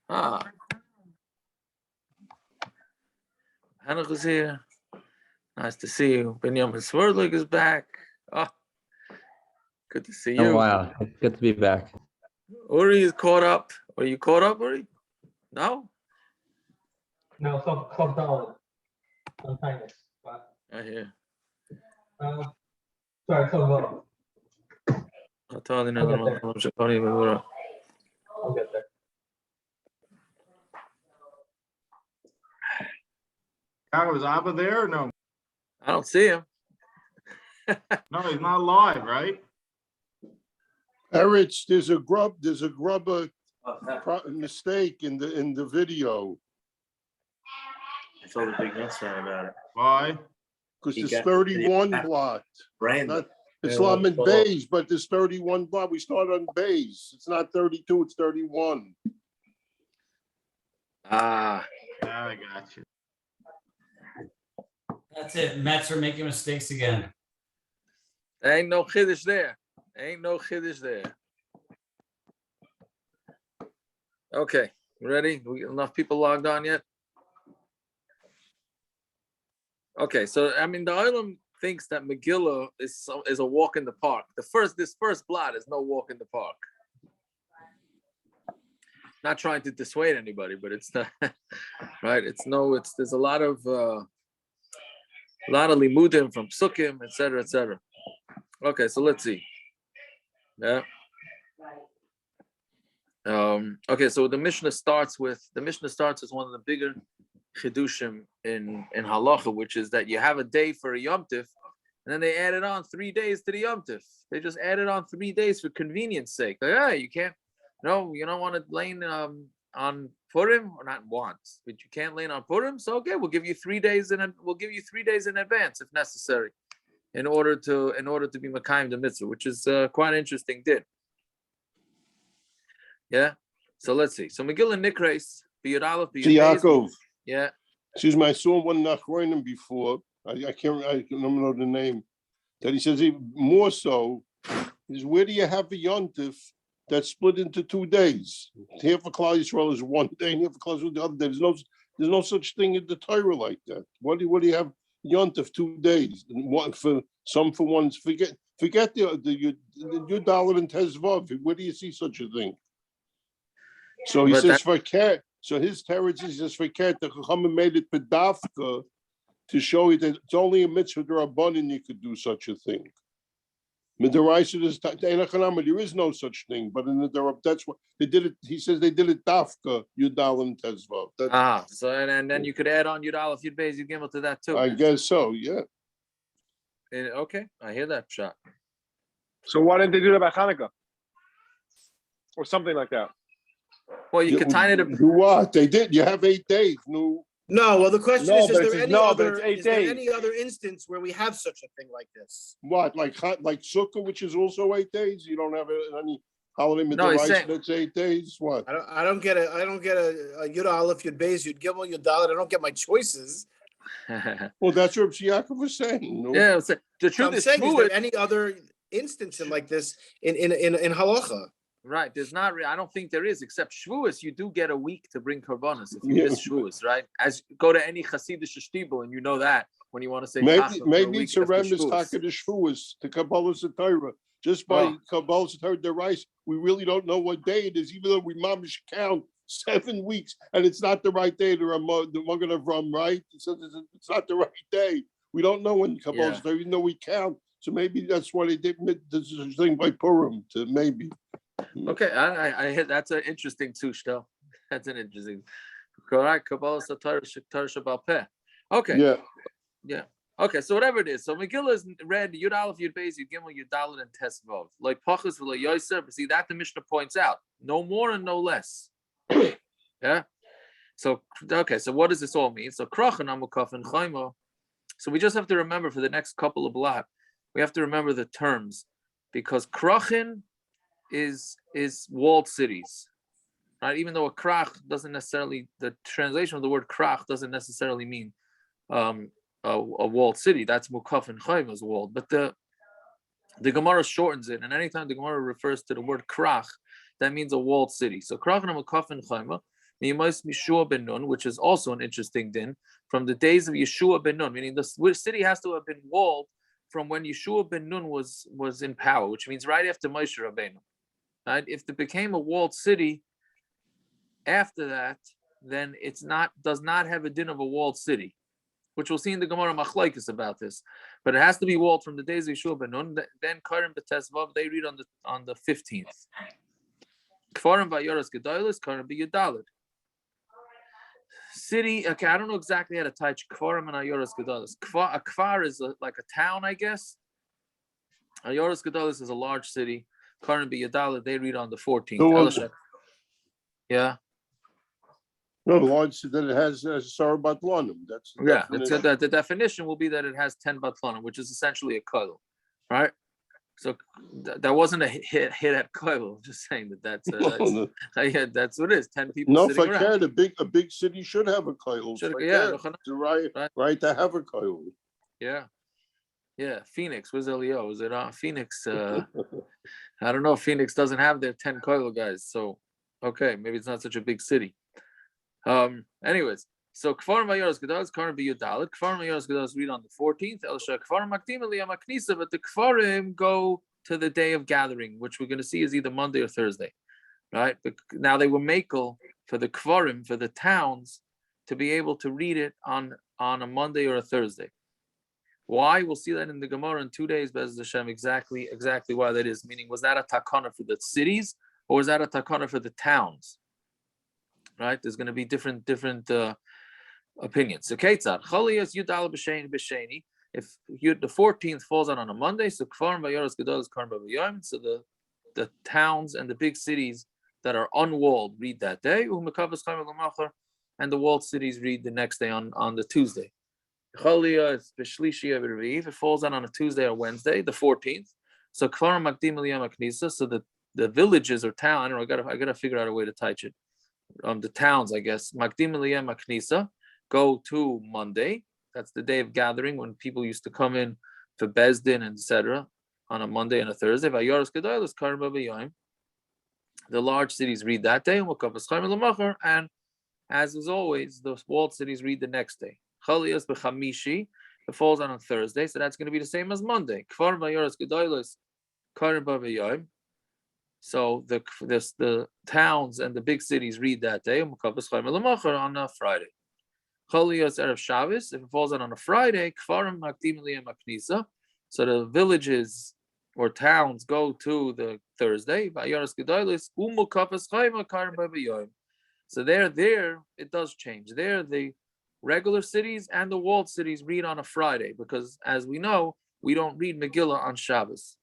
Ah, Hannah is here. Nice to see you. Benjamin Swerdlig is back. Oh, good to see you. Oh, wow. It's good to be back. Uri is caught up. Are you caught up, Uri? No? No, sometimes. But, I hear. sorry, so I'll get there. Was Abba there or no? I don't see him. No, he's not live, right? Erich, there's a grubber mistake in the video. I told the big Nusra about it. Why? Because there's 31 blocked. Not Islam and beige, but there's 31 blocked. We start on beige. It's not 32, it's 31. Ah. I got you. That's it. Mets are making mistakes again. There ain't no chiddush there. Ain't no chiddush there. Okay, ready? We got enough people logged on yet? Okay, so I mean the Olam thinks that Megilah is a walk in the park. This first blot is no walk in the park. Not trying to dissuade anybody, but it's not right. There's a lot of limudim from psukim, etc., etc. Okay, so let's see. Yeah. Okay, so the Mishnah starts as one of the bigger chidushim in halacha, which is that you have a day for a Yom Tif, and then they added on 3 days to the Yom Tif. They just added on 3 days for convenience sake. Like, hey, you can't. No, you don't want to lane on Purim, or not want, but you can't lane on Purim. So okay, we'll give you 3 days in advance if necessary, in order to be Makayim the mitzvah, which is quite an interesting din. Yeah. So let's see. So Megillah Nikaret, B'Yud Aleph, B'Yud Yaakov. Yeah. Excuse me, I saw one Nachronim before. I can't remember the name. That he says even more so is, where do you have a yontif that's split into 2 days? Half of Klal Yisrael is 1 day, and half of Klal Yisrael the other day. There's no such thing in the Torah like that. What do you have yontif 2 days? One for one. Forget the Yudalad and Tezvav. Where do you see such a thing? So he says for cat. So his teretz is just for cat. The Chachamim made it pedafka to show you that it's only a mitzvah d'rabbanan you could do such a thing. Midaraisa there is no such thing, but in the that's what they did it. He says they did it dafka Yudal and Tezvav. So and then you could add on Yudal if you'd Beis Yud Gimel to that too. I guess so. Yeah. Okay, I hear that shot. So why didn't they do that by Hanukkah or something like that? Well, you could tie it up. Do what they did? You have 8 days. No. Well, the question is there any other instance where we have such a thing like this? What, like Sukkah, which is also 8 days? You don't have any holiday midaraisa that's 8 days. What? I don't get a Yud Aleph, Yud Beis, Yud Gimel, Yud Dalet. I don't get my choices. Well, that's what Yaakov was saying. No? Yeah, the truth is, is there any other instance like this in halacha? Right, there's not. I don't think there is, except Shavuos. You do get a week to bring korbanos if you miss Shavuos, right? As go to any Hasidic shtibel, and you know that when you want to say maybe it's a remnant Hakadosh Shavuos to Kabbalah Torah. Just by Kabbalah Torah Derais, we really don't know what day it is, even though we mamish count 7 weeks, and it's not the right day to the Magen Avram, right? It's not the right day. We don't know when Kabbalah Torah, even though we count. So maybe that's why they did this thing by Purim to maybe. Okay, I hit. That's an interesting tush, though. That's an interesting. Correct. Kabbalah Torah Shabbal Peh. Okay. Yeah. Okay. So whatever it is. So Megillah is read Yud Aleph, Yud Beis, Yud Gimel, Yud Dalet, and Tesvav. Like Pachas v'lo Yoser. But see that the Mishnah points out, no more and no less. Yeah. So okay. So what does this all mean? So Krachan Amukaf and Chayma. So we just have to remember for the next couple of blot, we have to remember the terms, because Krachin is walled cities, right? Even though a krach doesn't necessarily, the translation of the word krach doesn't necessarily mean a walled city. That's mukaf and chayim is walled, but the Gemara shortens it, and anytime the Gemara refers to the word krach, that means a walled city. So krach and mukaf and chayim, Yeshua ben Nun, which is also an interesting din, from the days of Yeshua ben Nun, meaning the city has to have been walled from when Yeshua ben Nun was in power, which means right after Moshe Rabbeinu. Right? If it became a walled city after that, then does not have a din of a walled city, which we'll see in the Gemara Machlokes about this. But it has to be walled from the days of Yeshua ben Nun. Then Karim b'Tesvav, they read on the 15th. Kfarim v'Yoros Gedolos, Karim b'Yudalid. City, okay, I don't know exactly how to touch Kfarim and Ayoros Gedolos. A Kfar is like a town, I guess. Ayoros Gedolos is a large city. Karim b'Yudalid, they read on the 14th. Yeah. No, the Lord said that it has Sarah Batlanim. That's the definition will be that it has 10 Batlanim, which is essentially a koil, right? So that wasn't a hit at koil. I'm just saying that's what it is. 10 people. No, sitting around. a big city should have a koil. It's right to have a koil. Yeah. Phoenix. Where's Elio? Is it on Phoenix? I don't know if Phoenix doesn't have their 10 koil guys. So okay, maybe it's not such a big city. Anyways, so Kfarim Ayoros Gedolos, Karim b'Yudalid. Kfarim Ayoros Gedolos read on the 14th. Kfarim Makdim Aliyam Knisa, but the Kfarim go to the day of gathering, which we're going to see is either Monday or Thursday, right? But now they were makel for the Kfarim, for the towns, to be able to read it on a Monday or a Thursday. Why? We'll see that in the Gemara in 2 days, Be'ez Hashem, exactly why that is. Meaning, was that a takana for the cities or was that a takana for the towns? Right, there's going to be different opinions. So Ketzad Chaliyas Yudal b'Sheni. If the 14th falls on a Monday, so Kfarim v'Yoros Gedolos Karim b'Yom. So the towns and the big cities that are unwalled read that day. And the walled cities read the next day on the Tuesday. Chaliyas b'Shlishi Avirav. If it falls on a Tuesday or Wednesday, the 14th. So Kfarim Makdim Aliyam Knisa. So the villages or town. I don't know. I gotta figure out a way to touch it. The towns, I guess, Makdim Aliyam Knisa, go to Monday. That's the day of gathering when people used to come in for Bezdin, etc. on a Monday and a Thursday. The large cities read that day, and as is always, the walled cities read the next day. Chaliyas b'Chamishi, it falls on a Thursday, so that's going to be the same as Monday. Kfar v'Yoros Gedolos Karim b'Yom. So the towns and the big cities read that day on a Friday. Chaliyos Erev Shabbos, if it falls on a Friday, Kfarim Makdim Aliyam Knisa. So the villages or towns go to the Thursday. So there it does change. There the regular cities and the walled cities read on a Friday because, as we know, we don't read Megillah on Shabbos.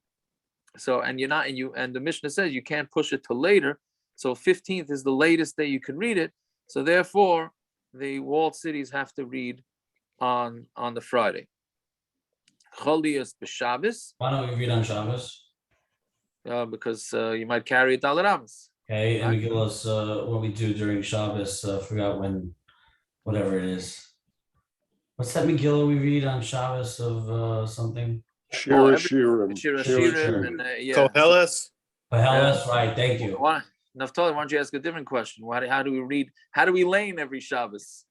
So and the Mishnah says you can't push it to later. So 15th is the latest day you can read it. So therefore, the walled cities have to read on the Friday. Chaliyas b'Shabbos. Why don't we read on Shabbos? Because you might carry a Dalet Amos. Okay, and Megillah's what we do during Shabbos. Forgot when, whatever it is. What's that Megillah we read on Shabbos of something? Shira. Koheles. Koheles, right? Thank you. Naftali, why don't you ask a different question? How do we read? How do we lane every Shabbos?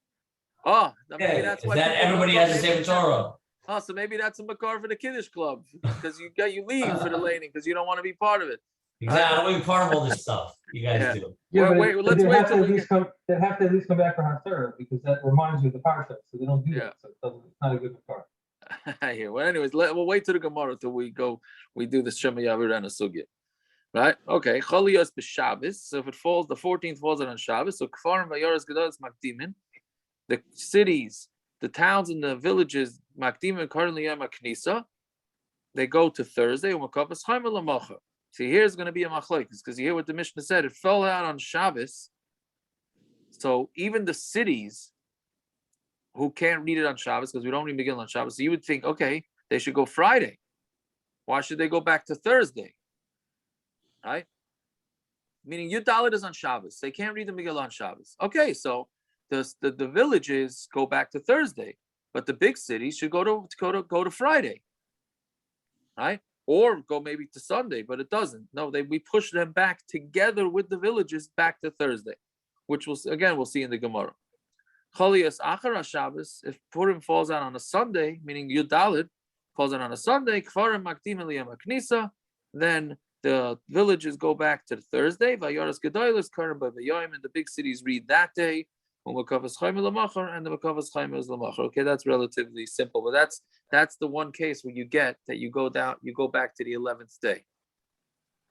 Oh, maybe that's why everybody has the same Torah. Oh, so maybe that's a makar for the Kiddush Club because you leave for the laning because you don't want to be part of it. Exactly, I don't want to be part of all this stuff you guys do. Yeah, wait, let's wait till they have to at least come back for Hatzara because that reminds you of the parsha, so they don't do that. So it's not a good makar. I hear. Well, anyways, we'll wait to the Gemara till we do the Shema Yavir and a Sugya. Right? Okay. Chaliyos b'Shabbos. So if it falls, the 14th falls on Shabbos. So Kfarim v'Yoros Gedolos Makdimin. The cities, the towns and the villages, Makdimin currently Yom Knisa. They go to Thursday. See, here's going to be a Machlokes because you hear what the Mishnah said. It fell out on Shabbos. So even the cities who can't read it on Shabbos because we don't read Megilah on Shabbos, so you would think, okay, they should go Friday. Why should they go back to Thursday? Right? Meaning Yud is on Shabbos. They can't read the Megilah on Shabbos. Okay, so the villages go back to Thursday, but the big cities should go to Friday. Right? Or go maybe to Sunday, but it doesn't. No, we push them back together with the villages back to Thursday, which we'll see in the Gemara. Cholias Achara Shabbos, if Purim falls out on a Sunday, meaning Yud Daled falls out on a Sunday, Kfarim Makdim Eliyam Knisa, then the villages go back to the Thursday. Vayoras Gedolos Karim B'Vayoyim, and the big cities read that day. And the Makavas Chaim is Lamachar. Okay, that's relatively simple, but that's the one case where you get that you go back to the 11th day.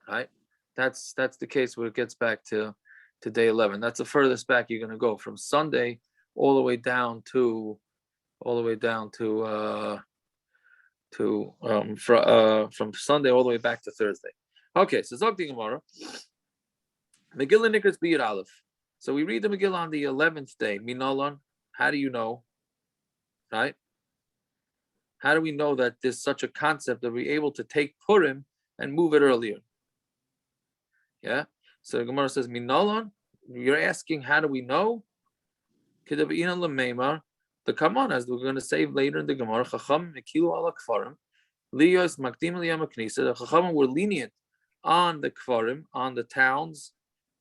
Right? That's the case where it gets back to day 11. That's the furthest back you're going to go, from Sunday all the way down to from Sunday all the way back to Thursday. Okay, so Zog the Gemara. Megillah Nika's B'Yud Aleph. So we read the Megillah on the 11th day. Minalan, how do you know? Right? How do we know that there's such a concept that we're able to take Purim and move it earlier? Yeah. So the Gemara says, Minalan, you're asking, how do we know? The Kaman, as we're going to say later in the Gemara, Chacham Mekilu ala Kfarim, Liyos Makdim Liyam Knisa. The Chacham were lenient on the Kfarim, on the towns,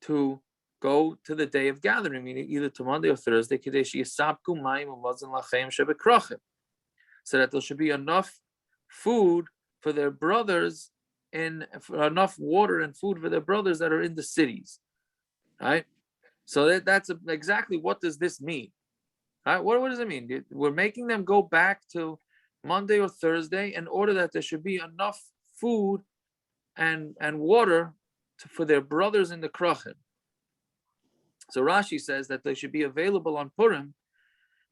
to go to the day of gathering, meaning either to Monday or Thursday, so that there should be enough food for their brothers, and enough water and food for their brothers that are in the cities. Right? So that's exactly, what does this mean? Right? What does it mean? We're making them go back to Monday or Thursday in order that there should be enough food and water for their brothers in the Krachim. So Rashi says that they should be available on Purim,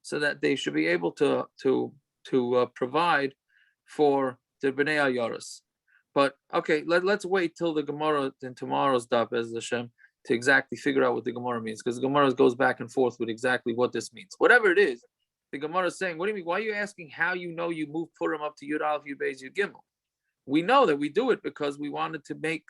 so that they should be able to provide for the Bnei Ayaros. But okay, let's wait till the Gemara in tomorrow's daf as Hashem to exactly figure out what the Gemara means, because the Gemara goes back and forth with exactly what this means. Whatever it is, the Gemara is saying, what do you mean? Why are you asking how you know you move Purim up to Yud Aleph, Yud Beis, Yud Gimel? We know that we do it because we wanted to make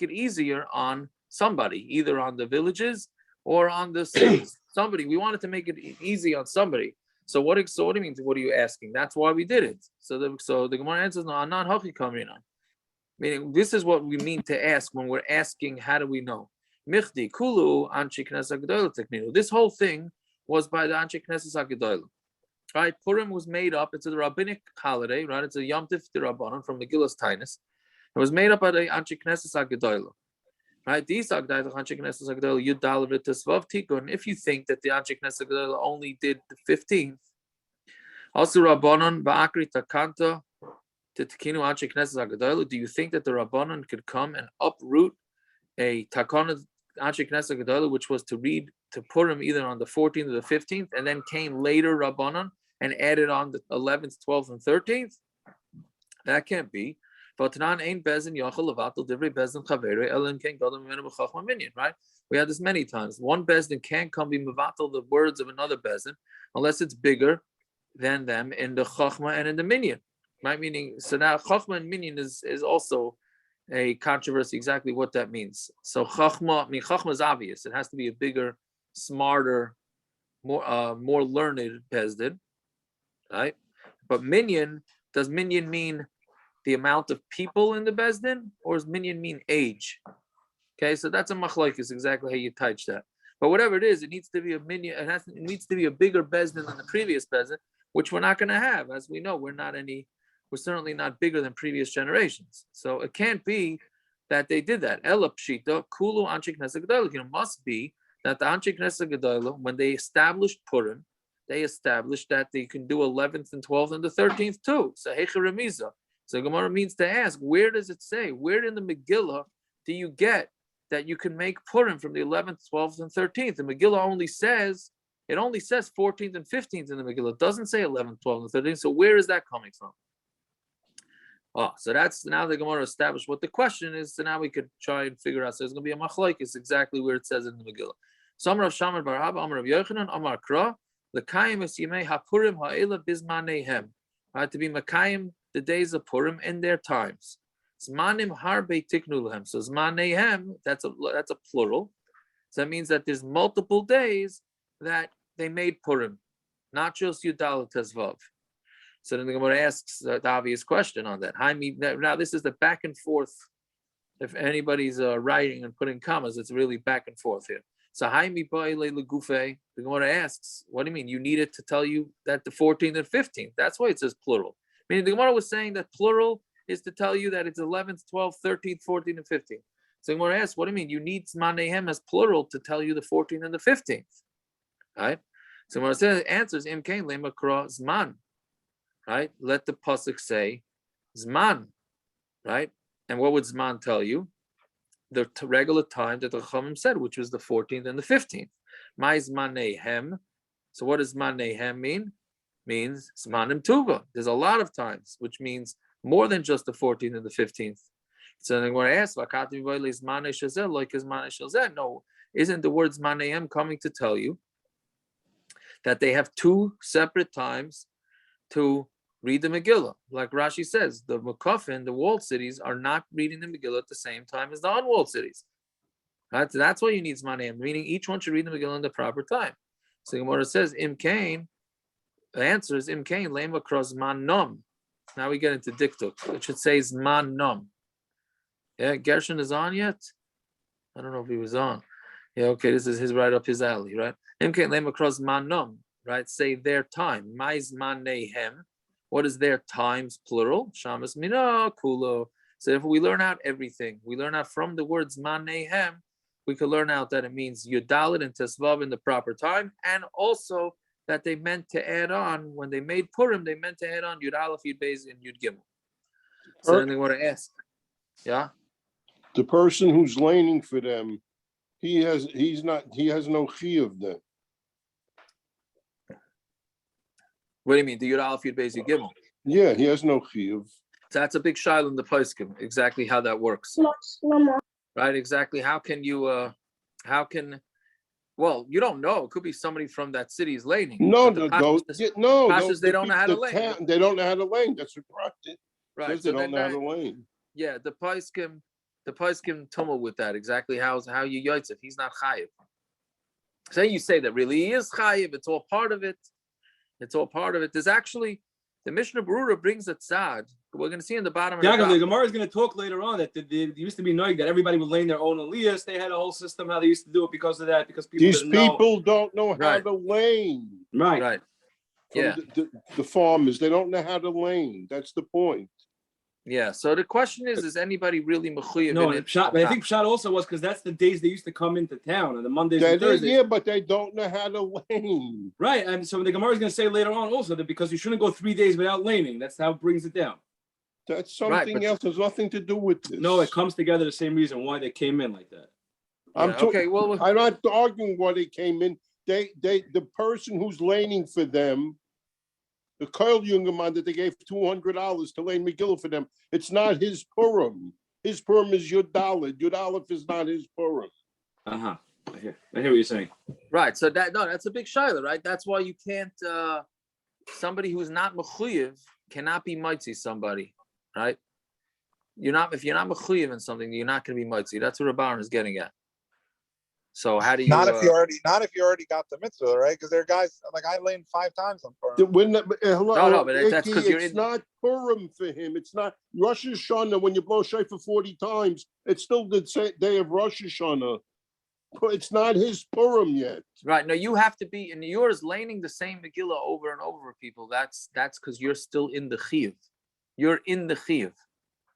it easier on somebody, either on the villages or on the cities. Somebody, we wanted to make it easy on somebody. So what do you mean? What are you asking? That's why we did it. So the Gemara answers, no, anan hachi kamina. Meaning, this is what we mean to ask when we're asking, how do we know? Michdi kulu anchi knesses hagdolah tekninu. This whole thing was by the anchi knesses hagdolah. Right? Purim was made up. It's a rabbinic holiday, right? It's a Yom Tif D'Rabbanan from Megillah's Tainus. It was made up by the anchi knesses hagdolah. Right? If you think that the Anchi Knesset Hagdolah only did the 15th, also Rabbanon Ba'akri Takanta to Tekinu Anchi Knesset Hagdolah, do you think that the Rabbanon could come and uproot a Takana Anchi Knesset Hagdolah, which was to read to Purim either on the 14th or the 15th, and then came later Rabbanon and added on the 11th, 12th, and 13th? That can't be. Right? We had this many times. One bezdin can't come be mevatel the words of another bezdin unless it's bigger than them in the chachma and in the minyan. Right? Meaning, so now chachma and minyan is also a controversy exactly what that means. So chachma is obvious. It has to be a bigger, smarter, more learned bezdin. Right? But minyan, does minyan mean the amount of people in the bezdin, or does minyan mean age? Okay, so that's a machlokes, exactly how you touch that. But whatever it is, it needs to be a minyan. It needs to be a bigger bezdin than the previous bezdin, which we're not going to have, as we know. We're certainly not bigger than previous generations. So it can't be that they did that. Ela pshita kulu anchi knesset hagdolah. It must be that the anchi knesset hagdolah, when they established Purim, they established that they can do 11th and 12th and the 13th too. So hecha remiza. So Gemara means to ask, where does it say? Where in the Megillah do you get that you can make Purim from the 11th, 12th, and 13th? The Megillah only says 14th and 15th in the Megillah. It doesn't say 11th, 12th, and 13th. So where is that coming from? Oh, so that's now the Gemara established what the question is. So now we could try and figure out. So there's going to be a machlokes exactly where it says in the Megillah. So Amar Rav Shammai bar Abba, Amar Rav Yochanan, Amar Kra, L'kayim es yimei haPurim ha'ela bizmanehem. Right, to be Makayim the days of Purim in their times. Zmanim harbe tiknu lehem. So zmanehem, that's a plural. So that means that there's multiple days that they made Purim, not just Yud Daled Tezvav. So then the Gemara asks the obvious question on that. Now this is the back and forth. If anybody's writing and putting commas, it's really back and forth here. So the Gemara asks, what do you mean? You need it to tell you that the 14th and 15th. That's why it says plural. Meaning the Gemara was saying that plural is to tell you that it's 11th, 12th, 13th, 14th, and 15th. So the Gemara asks, what do you mean? You need Zmanehem as plural to tell you the 14th and the 15th. Right? So when it says answers Imkain Lemakra Zman. Right? Let the pasuk say Zman. Right? And what would Zman tell you? The regular time that the Chachamim said, which was the 14th and the 15th. My Zmanehem. So what does Zmanehem mean? Means Zmanim Tuva. There's a lot of times, which means more than just the 14th and the 15th. So I'm going to ask, no, isn't the word Zmanehem coming to tell you that they have two separate times to read the Megillah? Like Rashi says, the Mekufin, the walled cities, are not reading the Megillah at the same time as the unwalled cities. Right? So that's why you need Zmanehem, meaning each one should read the Megillah in the proper time. So the Gemara says, Imkain, the answer is Imkain, Lema Kros Man Nom. Now we get into Diktuk. It should say Zman Nom. Yeah, Gershon is on yet? I don't know if he was on. Yeah, okay, this is his right up his alley, right? Imkain Lema Kros Man Nom, right? Say their time. My Zman Nehem. What is their times, plural? Shamas Mina Kulo. So if we learn out everything, we learn out from the words Zman Nehem, we could learn out that it means Yudalit and Tesvav in the proper time, and also that they meant to add on, when they made Purim, they meant to add on Yud Aleph, Yud Beis, and Yud Gimel. So then they want to ask, yeah? The person who's laning for them, he has no chiyuv then. What do you mean? The Yud Aleph, Yud Beis, Yud Gimel? Yeah, he has no chiyuv. So that's a big shaila in the poskim, exactly how that works. Right, exactly. How can you, well, you don't know. It could be somebody from that city's laning. No, they don't know how to lane. They don't know how to lane. That's what right. So they don't know how to lane. Yeah, the poskim tumble with that. Exactly how you yotzef. He's not chayiv. So you say that really he is chayiv. It's all part of it. There's actually the Mishnah Berurah brings a tzad. We're going to see in the bottom of the Gemara is going to talk later on that there used to be knowing that everybody would lane their own aliyahs. They had a whole system how they used to do it because of that. Because people don't know how to lane. Right. Yeah. The farmers, they don't know how to lane. That's the point. Yeah. So the question is anybody really mechuyev? No, but I think Pshat also was because that's the days they used to come into town on the Mondays and Thursdays. Yeah, but they don't know how to lane. Right. And so the Gemara is going to say later on also that because you shouldn't go 3 days without laning. That's how it brings it down. That's something else. There's nothing to do with this. No, it comes together the same reason why they came in like that. I'm not arguing why they came in. The person who's laning for them, the Koil Jungerman that they gave $200 to lane Megilah for them, it's not his Purim. His Purim is Yud Dalet. Yud Aleph is not his Purim. I hear what you're saying. Right. So that's a big shaila, right? That's why you can't. Somebody who's not mechuyev cannot be mitzi somebody. Right? If you're not mechuyev in something, you're not going to be mitzi. That's what Rabban is getting at. So how do you? Not if you already got the mitzvah, right? Because there are guys like I laned 5 times on Purim. But that's because it's not Purim for him. It's not Rosh Hashanah. When you blow shofar 40 times, it's still the same day of Rosh Hashanah. It's not his Purim yet. Right. No, you have to be in yours laning the same Megillah over and over for people. That's because you're still in the chiyuv. You're in the chiyuv.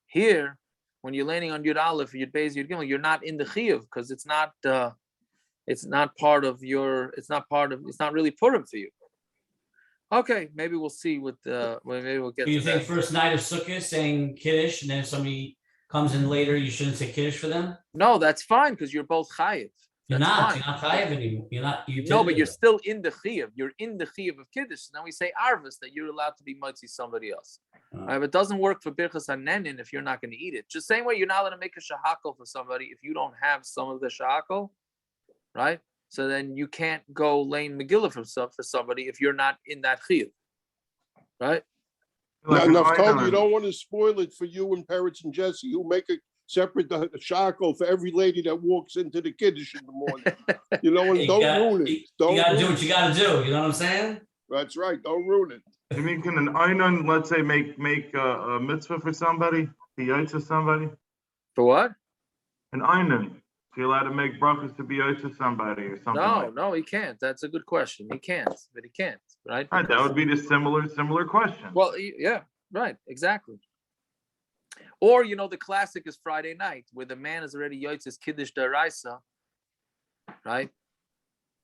Here, when you're laning on Yud Aleph, Yud Beis, Yud Gimel, you're not in the chiyuv because it's not really Purim for you. Okay, maybe we'll see maybe we'll get. Do you think first night of Sukkot saying Kiddush, and then if somebody comes in later, you shouldn't say Kiddush for them? No, that's fine because you're both chayiv. You're not chayiv anymore. No, but you're still in the chiyuv. You're in the chiyuv of Kiddush. Now we say arvus that you're allowed to be mitzi somebody else. Right, but it doesn't work for birchas hanenin if you're not going to eat it. Just same way you're not allowed to make a shahakal for somebody if you don't have some of the shahakal, right? So then you can't go lane Megillah for somebody if you're not in that chiyuv, right? Naftali, you don't want to spoil it for you and Peretz and Jesse. You make a separate shahakal for every lady that walks into the Kiddush in the morning. Don't ruin it. You got to do what you got to do. You know what I'm saying? That's right. Don't ruin it. You mean can an einon, let's say, make a mitzvah for somebody? The yaitz of somebody? For what? An einon. he allowed to make brachas to be to somebody or something? No, he can't. That's a good question. He can't, but he can't, right? Right, that would be the similar question. Well, yeah, right, exactly. Or the classic is Friday night, where the man is already yotzes kiddush daraisa, right?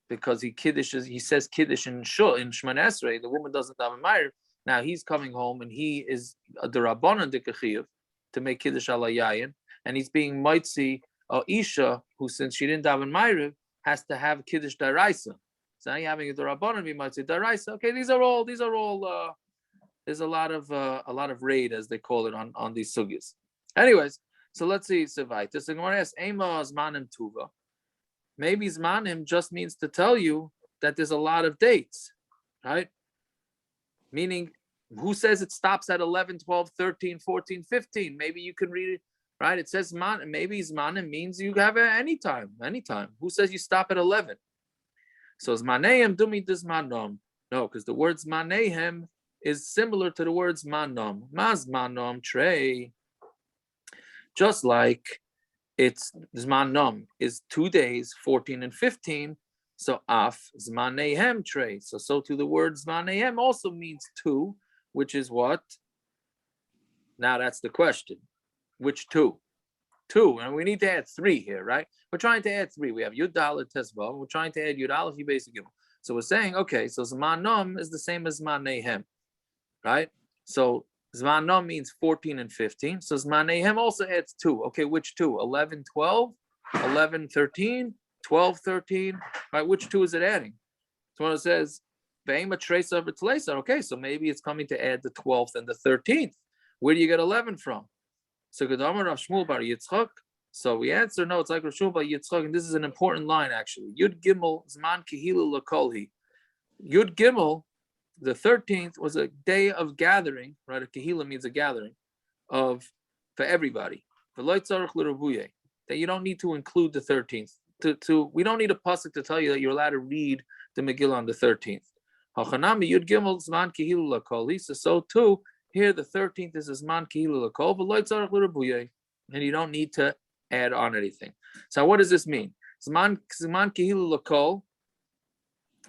Because he says kiddush in Shemona Esrei. The woman doesn't daven ma'ariv. Now he's coming home and he is a derabanan dekachiv to make kiddush ala yayin, and he's being mitzi isha who, since she didn't daven ma'ariv, has to have kiddush daraisa. So now you're having a derabanan be mitzi daraisa. Okay, these are all. There's a lot of raid, as they call it, on these sugyas. Anyways, so let's see. Sevait. This Gemara asks, Ema zmanim tuva. Maybe zmanim just means to tell you that there's a lot of dates, right? Meaning, who says it stops at 11, 12, 13, 14, 15? Maybe you can read it, right? It says zmanim. Maybe zmanim means you have it anytime. Who says you stop at 11? So zmanehem dumi dizmanom. No, because the word zmanehem is similar to the words manom. Maz manom trey. Just like it's zmanom is 2 days, 14 and 15. So af zmanehem trey. So to the word zmanehem also means 2, which is what? Now that's the question. Which 2? 2, and we need to add 3 here, right? We're trying to add 3. We have Yud Dalet Tesvav. We're trying to add Yud Aleph Yud Beis Gimel. So we're saying, okay, so zmanom is the same as zmanehem. Right? So Zmanom means 14 and 15. So Zmanehem also adds 2. Okay, which 2? 11, 12, 11, 13, 12, 13. Right? Which 2 is it adding? So when it says Ve'ema trace of its laser, okay, so maybe it's coming to add the 12th and the 13th. Where do you get 11 from? So Gedamar Rav Shmuel bar Yitzchak. So we answer, no, it's like Rav Shmuel bar Yitzchak, and this is an important line actually. Yud Gimel Zman Kehilu Lakolhi. Yud Gimel, the 13th, was a day of gathering, right? A kahila means a gathering for everybody. That you don't need to include the 13th. We don't need a pasuk to tell you that you're allowed to read the Megillah on the 13th. So too, here the 13th is a zman kahila lakol, and you don't need to add on anything. So what does this mean? Zman kahila lakol.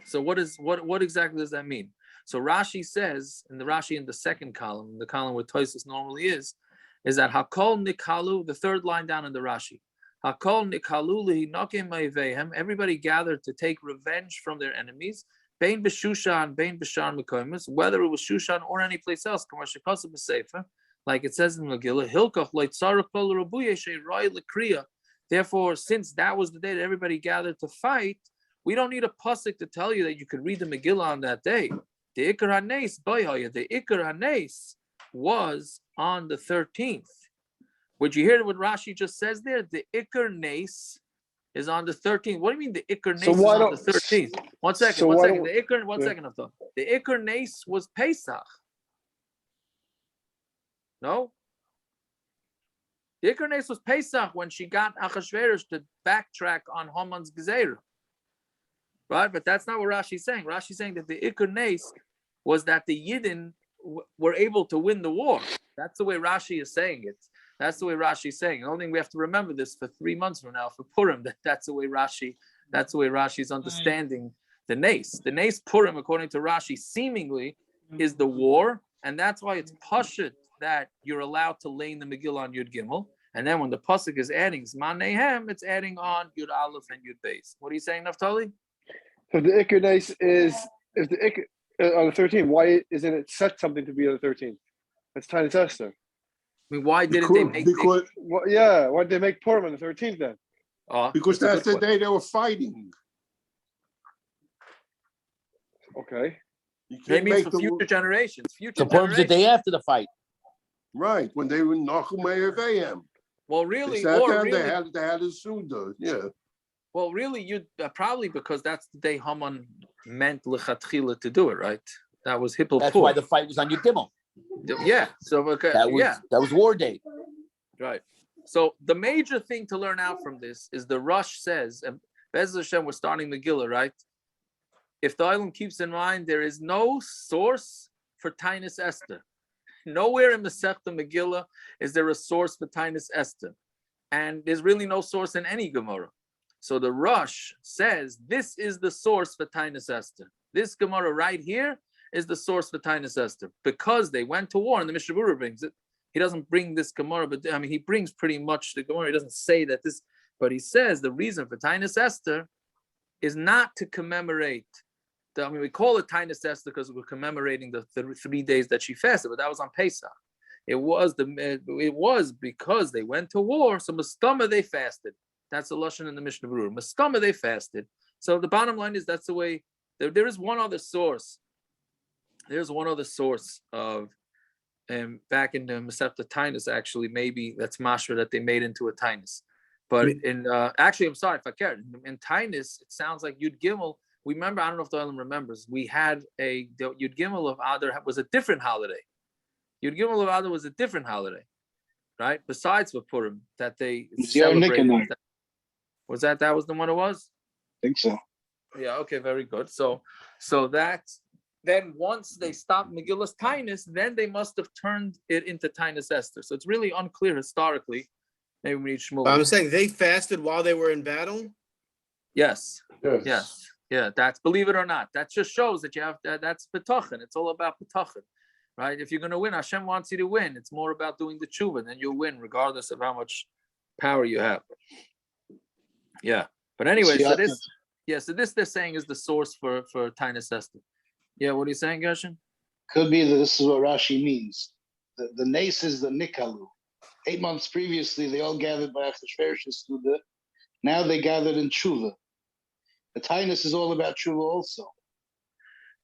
So what exactly does that mean? So Rashi says, in the second column, the column where Tosfos normally is that Hakol Nikalu, the third line down in the Rashi. Hakol Nikalu lihi ma'avehem. Everybody gathered to take revenge from their enemies. Bein b'Shushan, bein b'Shar Mekoimus, whether it was Shushan or any place else. Like it says in Megillah, Hilkach leitzaruk kol rabuye she'roi lekriya. Therefore, since that was the day that everybody gathered to fight, we don't need a pasuk to tell you that you could read the Megillah on that day. The Ikar HaNes was on the 13th. Would you hear what Rashi just says there? The Ikar Nes is on the 13th. What do you mean the Ikar Nes is on the 13th? One second. The Ikar Nes was Pesach. No? The Ikar Nes was Pesach when she got Achashveirosh to backtrack on Haman's Gezeirah. Right, but that's not what Rashi's saying. Rashi's saying that the Ikar Nes was that the Yidden were able to win the war. That's the way Rashi is saying it. That's the way Rashi's saying. The only thing we have to remember this for 3 months from now for Purim. That's the way Rashi's understanding the Nes. The Nes Purim, according to Rashi, seemingly is the war, and that's why it's pashut that you're allowed to lay in the Megillah on Yud Gimel. And then when the pasuk is adding Zman Nehem, it's adding on Yud Aleph and Yud Beis. What are you saying, Naftali? So the Ikar Nes is the Ikar on the 13th. Why isn't it set something to be on the 13th? That's tiny Esther. I mean, why didn't they make? Why did they make Purim on the 13th then? Because that's the day they were fighting. Okay. They mean for future generations. So Purim's the day after the fight. Right, when they were Nachum Me'aveim. Well, really, they had a Suda, yeah. Well, really, you probably because that's the day Haman meant lechatchila to do it, right? That was Hippel. That's why the fight was on Yud Gimel. Yeah. So okay, that was war day. Right. So the major thing to learn out from this is the Rush says, and Bez Hashem, we're starting Megillah, right? If the Olam keeps in mind, there is no source for Tainus Esther. Nowhere in Masechta Megillah is there a source for Tainus Esther. and there's really no source in any Gemara. So the Rosh says this is the source for Tainus Esther. This Gemara right here is the source for Tainus Esther because they went to war, and the Mishnah Berurah brings it. He doesn't bring this Gemara, but I mean he brings pretty much the Gemara. He doesn't say that this, but he says the reason for Tainus Esther is not to commemorate. We call it Tainus Esther because we're commemorating the 3 days that she fasted, but that was on Pesach. It was because they went to war. So Mastama they fasted. That's the lashon in the Mishnah Berurah. Mastama they fasted. So the bottom line is that's the way. There is one other source. There's one other source of back in the Masechta Tainus. Actually, maybe that's mashra that they made into a Tainus. But in actually, I'm sorry if I cared. In Tainus, it sounds like Yud Gimel. We remember. I don't know if the Olam remembers. We had the Yud Gimel of Adar was a different holiday. Yud Gimel of Adar was a different holiday, right? Besides for Purim, that they celebrated. Was that was the one it was? I think so. Yeah. Okay. Very good. So that's then once they stopped Megillah's Tainus, then they must have turned it into Tainus Esther. So it's really unclear historically. Maybe we need Shmuel. I'm saying they fasted while they were in battle. Yes. Yeah. That's, believe it or not, that just shows that you have that's petachin. It's all about petachin, right? If you're going to win, Hashem wants you to win. It's more about doing the tshuva, then you'll win regardless of how much power you have. Yeah. But anyway, so this they're saying is the source for Tainus Esther. Yeah, what are you saying, Gershon? Could be that this is what Rashi means. The nace is the nikalu. 8 months previously, they all gathered by Achashveirosh Stira. Now they gathered in tshuva. The Tainus is all about tshuva also.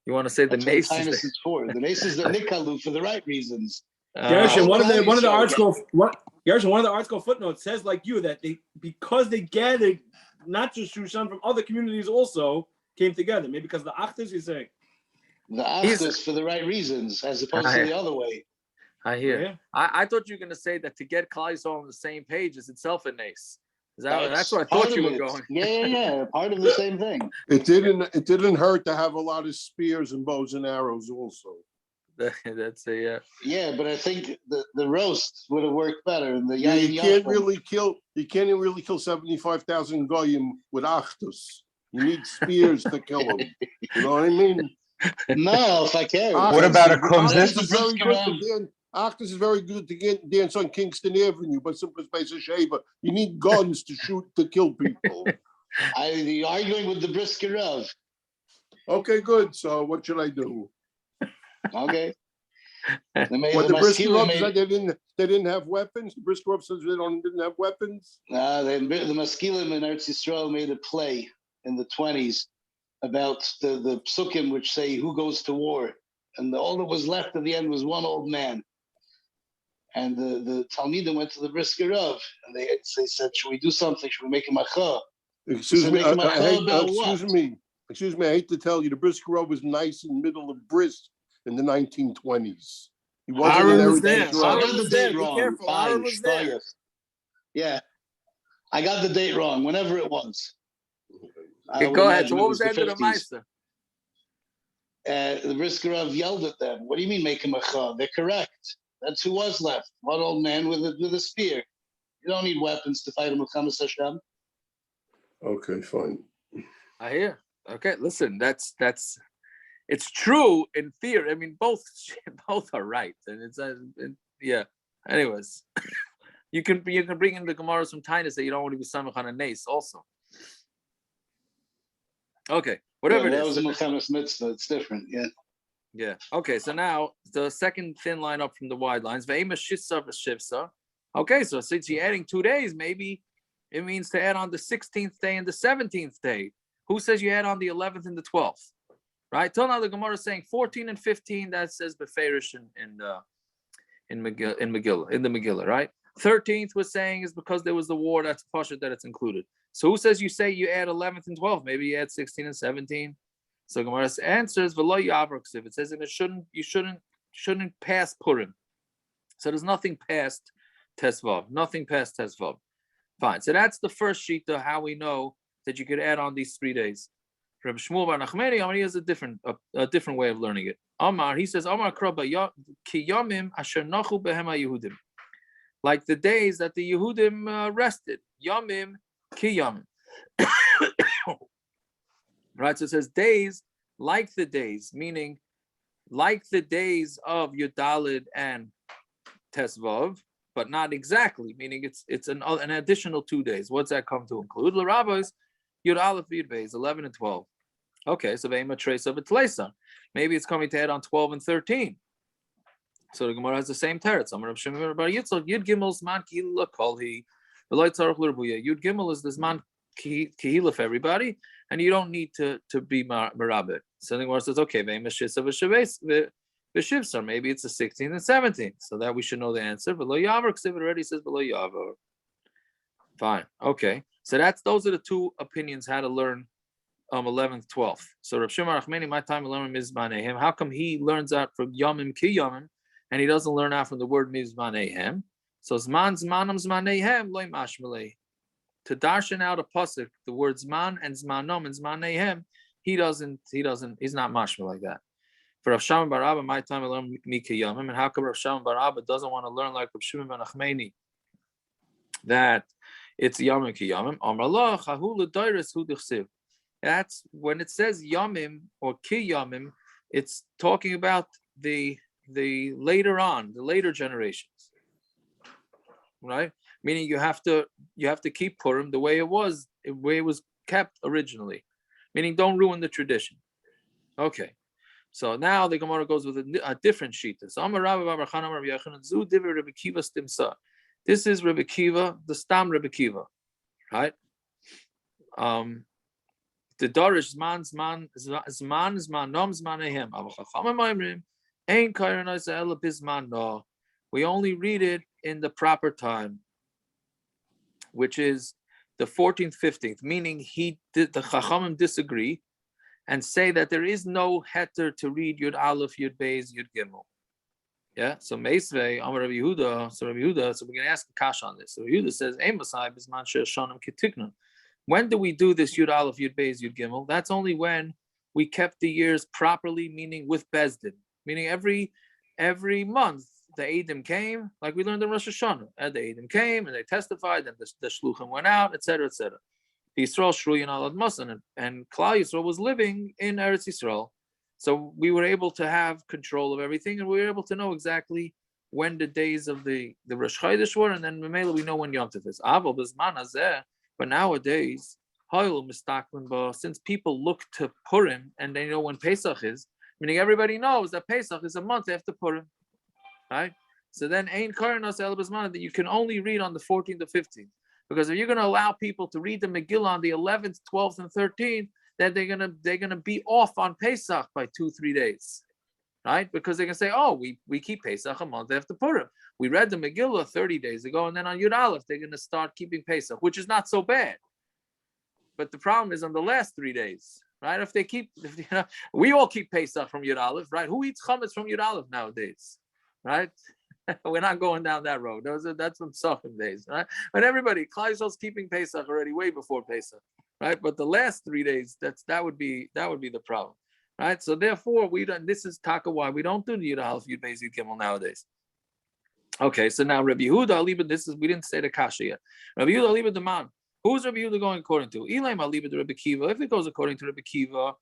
You want to say the nace? Tainus is for. The nace is the nikalu for the right reasons. Gershon, one of the article footnotes says like you that because they gathered not just Shushan from other communities also came together. Maybe because the Achdus, you're saying. The Achdus for the right reasons, as opposed to the other way. I hear. Yeah. I thought you were going to say that to get Klal Yisrael on the same page is itself a nace. That's what I thought you were going. Yeah, part of the same thing. It didn't hurt to have a lot of spears and bows and arrows also. That's a yeah, but I think the roast would have worked better. And the you can't really kill 75,000 goyim with achdus. You need spears to kill them. You know what I mean? No, if I can. What about a kumzis? Achdus is very good to dance on Kingston Avenue, but some space of shaver. You need guns to kill people. You're arguing with the brisker of. Okay, good. So what should I do? Okay. The Brisker said they didn't have weapons. The Brisker says they didn't have weapons. The Maskilim in Eretz Yisrael made a play in the 1920s about the psukim which say who goes to war, and all that was left at the end was one old man. And the Talmidim went to the Brisker of, and they said, "Should we do something? Should we make a macha?" Excuse me. I hate to tell you, the Brisker was nice in the middle of Brisk in the 1920s. He wasn't Aaron was there. I got the date wrong. Aaron was there. Yeah, I got the date wrong. Whenever it was. Go ahead. So what was the end of the Meister? The Briskerov yelled at them. What do you mean make him a cha? They're correct. That's who was left. One old man with a spear. You don't need weapons to fight him with Chamas Hashem. Okay, fine. I hear. Okay, listen. That's. It's true in theory. I mean, both are right, and it's yeah. Anyways, you can bring in the Gemara some Tainus that you don't want to be samach on a nace also. Okay, whatever it is. That was a Mechanis Mitzvah. It's different, yeah. Yeah. Okay, so now the second thin line up from the wide lines. Okay, so since you're adding 2 days, maybe it means to add on the 16th day and the 17th day. Who says you add on the 11th and the 12th? Right? Till now the Gemara is saying 14 and 15. That says beferish in the Megilah, right? 13th was saying is because there was the war. That's pasha that it's included. So who says you add 11th and 12th? Maybe you add 16 and 17. So Gemara answers v'lo yavrksiv. It says you shouldn't pass Purim. So there's nothing past Tesvav. Nothing past Tesvav. Fine. So that's the first sheet of how we know that you could add on these 3 days. Rabbi Shmuel bar Nachmani, he has a different way of learning it. Amar, he says, Amar kraba ki yomim asher nachu behem Yehudim. like the days that the Yehudim rested. Yomim ki yomim. Right, so it says days like the days, meaning like the days of Yudalid and Tesvav, but not exactly, meaning it's an additional 2 days. What's that come to include? L'Rabbis, Yud Aleph Yud Beis, 11 and 12. Okay, so Ve'ema trace of a Tleisa. Maybe it's coming to add on 12 and 13. So the Gemara has the same teretz. Yud Gimel Zman Kihila Kolhi. Yud Gimel is this man Kihila for everybody, and you don't need to be Merabit. So the Gemara says, okay, maybe it's the 16th and 17th, so that we should know the answer. Below Yavar, because it already says below Yavar. Fine, okay. So those are the two opinions how to learn 11th, 12th. So Rav Shimon Achmeni, my time to learn Mizmanehem. How come he learns out from Yomim Ki Yomim, and he doesn't learn out from the word Mizmanehem? So Zman Zmanam Zmanehem loy mashmalei. To darshan out a pasuk, the word Zman and Zmanom and Zmanehem, he's not mashma like that. For Rav Shimon bar Abba, my time I learn Miki Yomim, and how come Rav Shimon bar Abba doesn't want to learn like Rav Shimon ben Achmeni that it's Yomim Ki Yomim? Amar lo chahu l'doiris hu dichsiv. That's when it says Yomim or Ki Yomim, it's talking about the later on, the later generations, right? Meaning you have to keep Purim the way it was kept originally. Meaning don't ruin the tradition. Okay. So now the Gemara goes with a different sheet. This is Rebbe Kiva, the Stam Rebbe Kiva, right? The Dorish Zman Nom Zmanehem. Ein Kairos Ela Bizman No. We only read it in the proper time, which is the 14th, 15th, meaning the Chachamim disagree and say that there is no heter to read Yud Aleph, Yud Beis, Yud Gimel. Yeah, so Meisvei, Amar Rabbi Yehuda, so we're going to ask a kash on this. So Yehuda says, Emasai Bisman She'ashanim Ketiknun. When do we do this Yud Aleph, Yud Beis, Yud Gimel? That's only when we kept the years properly, meaning with Bezdin, meaning every month the Eidim came, like we learned in Rosh Hashanah. And the Eidim came and they testified, and the Shluchim went out, etc., etc. The Yisrael Shruyin Alad Masan, and Klal Yisrael was living in Eretz Yisrael. So we were able to have control of everything, and we were able to know exactly when the days of the Rosh Chodesh were, and then Megilah we know when Yom Tov is. Aval Bizman Hazeh, but nowadays, since people look to Purim and they know when Pesach is, meaning everybody knows that Pesach is a month after Purim, right? So then Ein Karanos El Bizman, that you can only read on the 14th or 15th, because if you're going to allow people to read the Megillah on the 11th, 12th, and 13th, then they're gonna be off on Pesach by 2-3 days, right? Because they're gonna say, oh, we keep Pesach a month after Purim. We read the Megillah 30 days ago, and then on Yud Aleph they're gonna start keeping Pesach, which is not so bad. But the problem is on the last 3 days, right? If we all keep Pesach from Yud Aleph, right? Who eats chametz from Yud Aleph nowadays, right? We're not going down that road. That's from Sofim days, right? But everybody, Klal Yisrael's keeping Pesach already way before Pesach, right? But the last 3 days, that would be the problem, right? So therefore, this is taka why we don't do the Yud Aleph, Yud Beis, Yud Gimel nowadays. Okay, so now Rabbi Yehuda Aliba, we didn't say the kasha yet. Rabbi Yehuda Aliba the man. Who's Rabbi Yehuda going according to? Elaim Aliba the Rabbi Kiva. If it goes according to Rabbi Kiva,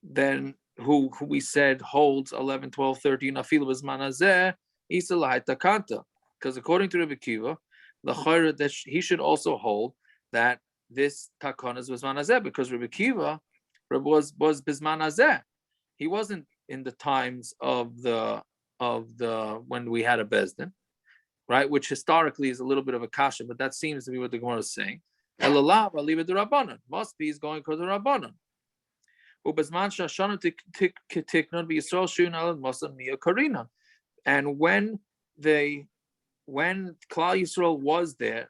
then who we said holds 11, 12, 13 afilu b'zman hazeh isa lahaita kanta. Because according to Rabbi Kiva, the chayra that he should also hold that this takana is b'zman hazeh, because Rabbi Kiva was b'zman hazeh. He wasn't in the times of the when we had a bezdin, right? Which historically is a little bit of a kasha, but that seems to be what the Gemara is saying. Elalav aliva the rabbanon, must be is going because the rabbanon. And when Klal Yisrael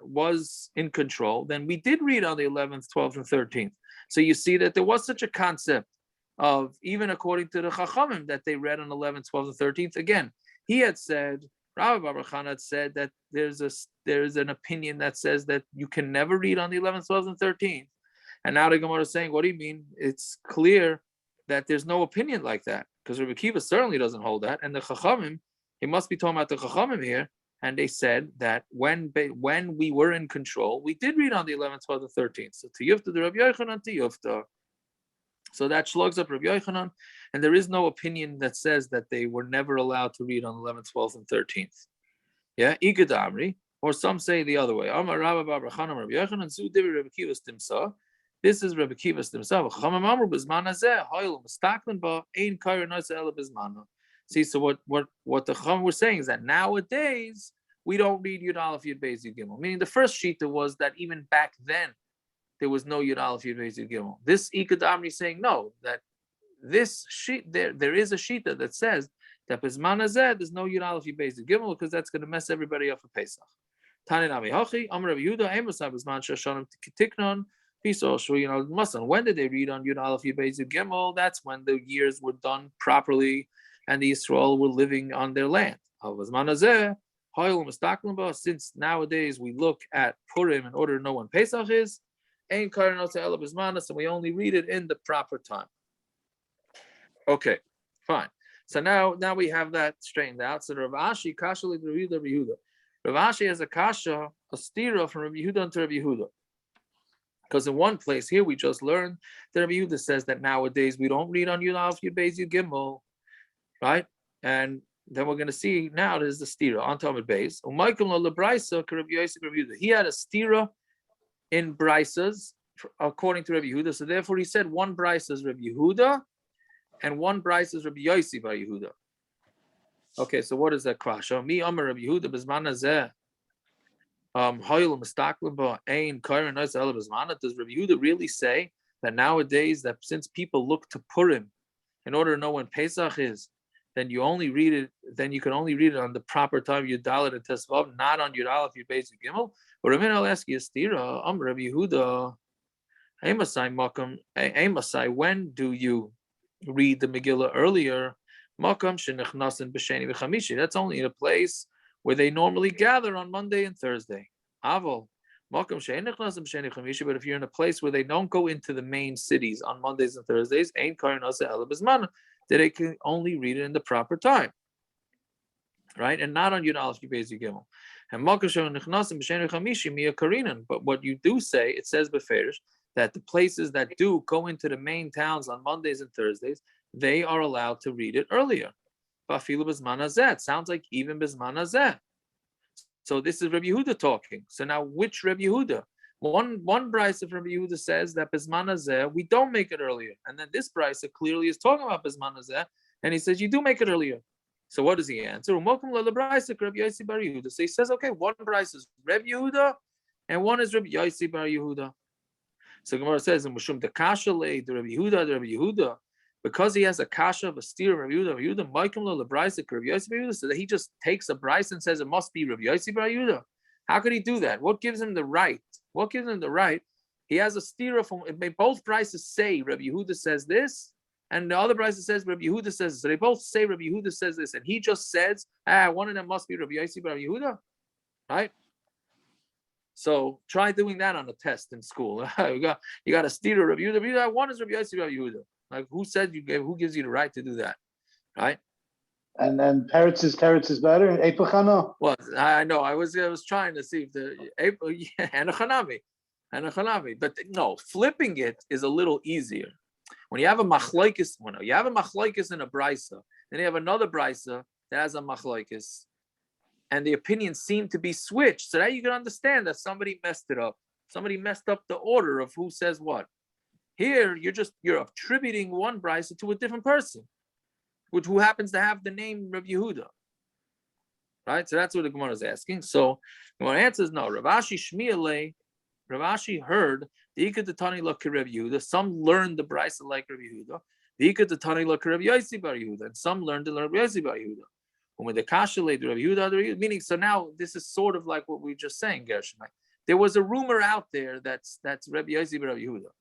was in control, then we did read on the 11th, 12th, and 13th. So you see that there was such a concept of, even according to the Chachamim, that they read on 11th, 12th, and 13th. Again, he had said, Rabbi Baruch Khan had said that there's an opinion that says that you can never read on the 11th, 12th, and 13th. And now the Gemara is saying, what do you mean? It's clear that there's no opinion like that, because Rabbi Kiva certainly doesn't hold that. And the Chachamim, he must be talking about the Chachamim here, and they said that when we were in control, we did read on the 11th, 12th, and 13th. So Tiyufta the Rabbi Yochanan Tiyufta. So that slugs up Rabbi Yochanan, and there is no opinion that says that they were never allowed to read on 11th, 12th, and 13th. Yeah, Igad Amri, or some say the other way. Amar Rabba Bar Chanan Rabbi Yochanan Zu Divi Rabbi Kiva Stimsa. This is Rabbi Kiva Stimsa. Chachamim Amru B'zman Hazeh Hoyel Mistaklen Ba Ein Kair Nosa Ela B'zmano. See, so what the Chacham were saying is that nowadays we don't read Yud Aleph Yud Beis Yud Gimel. Meaning the first shita was that even back then there was no Yud Aleph Yud Beis Yud Gimel. This Ikad Amri is saying no, that this sheet there is a shita that says that Bezman Hazeh there's no Yud Aleph Yud Beis Yud Gimel because that's going to mess everybody up for Pesach. Tanin Ami Hachi Amar Rabbi Yehuda Emasai Bezman Shashanim Tiknon. When did they read on Yud Aleph Yud Beis Yud Gimel? That's when the years were done properly and the Yisrael were living on their land. Since nowadays we look at Purim in order to know when Pesach is, and we only read it in the proper time. Okay, fine. So now we have that straightened out. So Rav Ashi kasha li Rabbi Yehuda. Rav Ashi has a kasha, a stira from Rabbi Yehuda to Rabbi Yehuda. Because in one place here we just learned that Rabbi Yehuda says that nowadays we don't read on Yud Aleph Yud Beis Yud Gimel, right? And then we're going to see now there's the stira on Talmud Beis. He had a stira in Brisas according to Rabbi Yehuda. So therefore he said one Brisa is Rabbi Yehuda and one Brisa is Rabbi Yossi bar Yehuda. Okay, so what is that kasha? Mi Amar Rabbi Yehuda Bezman Hazeh. Does Rabbi Yehuda really say that nowadays that since people look to Purim in order to know when Pesach is, then you only read it, then you can only read it on the proper time Yud Dalet and Tesvav, not on Yud Aleph Yud Beis Yud Gimel? But I'll ask you a stira. Rabbi Yehuda, Amasai, when do you read the Megillah earlier? That's only in a place where they normally gather on Monday and Thursday. But if you're in a place where they don't go into the main cities on Mondays and Thursdays, they can only read it in the proper time, right? And not on Yud Aleph Yud Beis Yud Gimel. But what you do say, it says beferish that the places that do go into the main towns on Mondays and Thursdays, they are allowed to read it earlier. It sounds like even Bezman Hazeh. So this is Rabbi Yehuda talking. So now which Rabbi Yehuda? One brisa from Rabbi Yehuda says that Bezman Hazeh, we don't make it earlier. And then this brisa clearly is talking about Bezman Hazeh, and he says you do make it earlier. So what does he answer? So he says, okay, one brisa is Rabbi Yehuda and one is Rabbi Yossi bar Yehuda. So Gemara says, the Rabbi Yehuda, because he has a kasha of a stira Rabbi Yehuda, so that he just takes a brisa and says it must be Rabbi Yossi bar Yehuda. How could he do that? What gives him the right? He has a stira from both brises say Rabbi Yehuda says this, and the other brisa says Rabbi Yehuda says this. So they both say Rabbi Yehuda says this, and he just says, one of them must be Rabbi Yossi bar Yehuda, right? So try doing that on a test in school. you got a stira Rabbi Yehuda. One is Rabbi Yossi bar Yehuda. Like who said you gave? Who gives you the right to do that, right? And then Teretz is better. Epochano. Well, I know. I was trying to see if the and a chanami, but no, flipping it is a little easier. When you have a machlokes, in a brisa, then you have another brisa that has a machlokes, and the opinions seem to be switched. So that you can understand that somebody messed it up. Somebody messed up the order of who says what. Here, you're attributing one brisa to a different person, who happens to have the name Rabbi Yehuda. Right? So that's what the Gemara is asking. So the Gemara answers no. Rav Ashi heard the Ikad Tani la Rabbi Yehuda. Some learned the brisa like Rabbi Yehuda. The Ikad Tani la Rabbi Yossi bar Yehuda, and some learned the Rabbi Yossi bar Yehuda. When the kasha laid Rabbi Yehuda, meaning so now this is sort of like what we were just saying, Gershon. There was a rumor out there that's Rabbi Yossi bar Yehuda.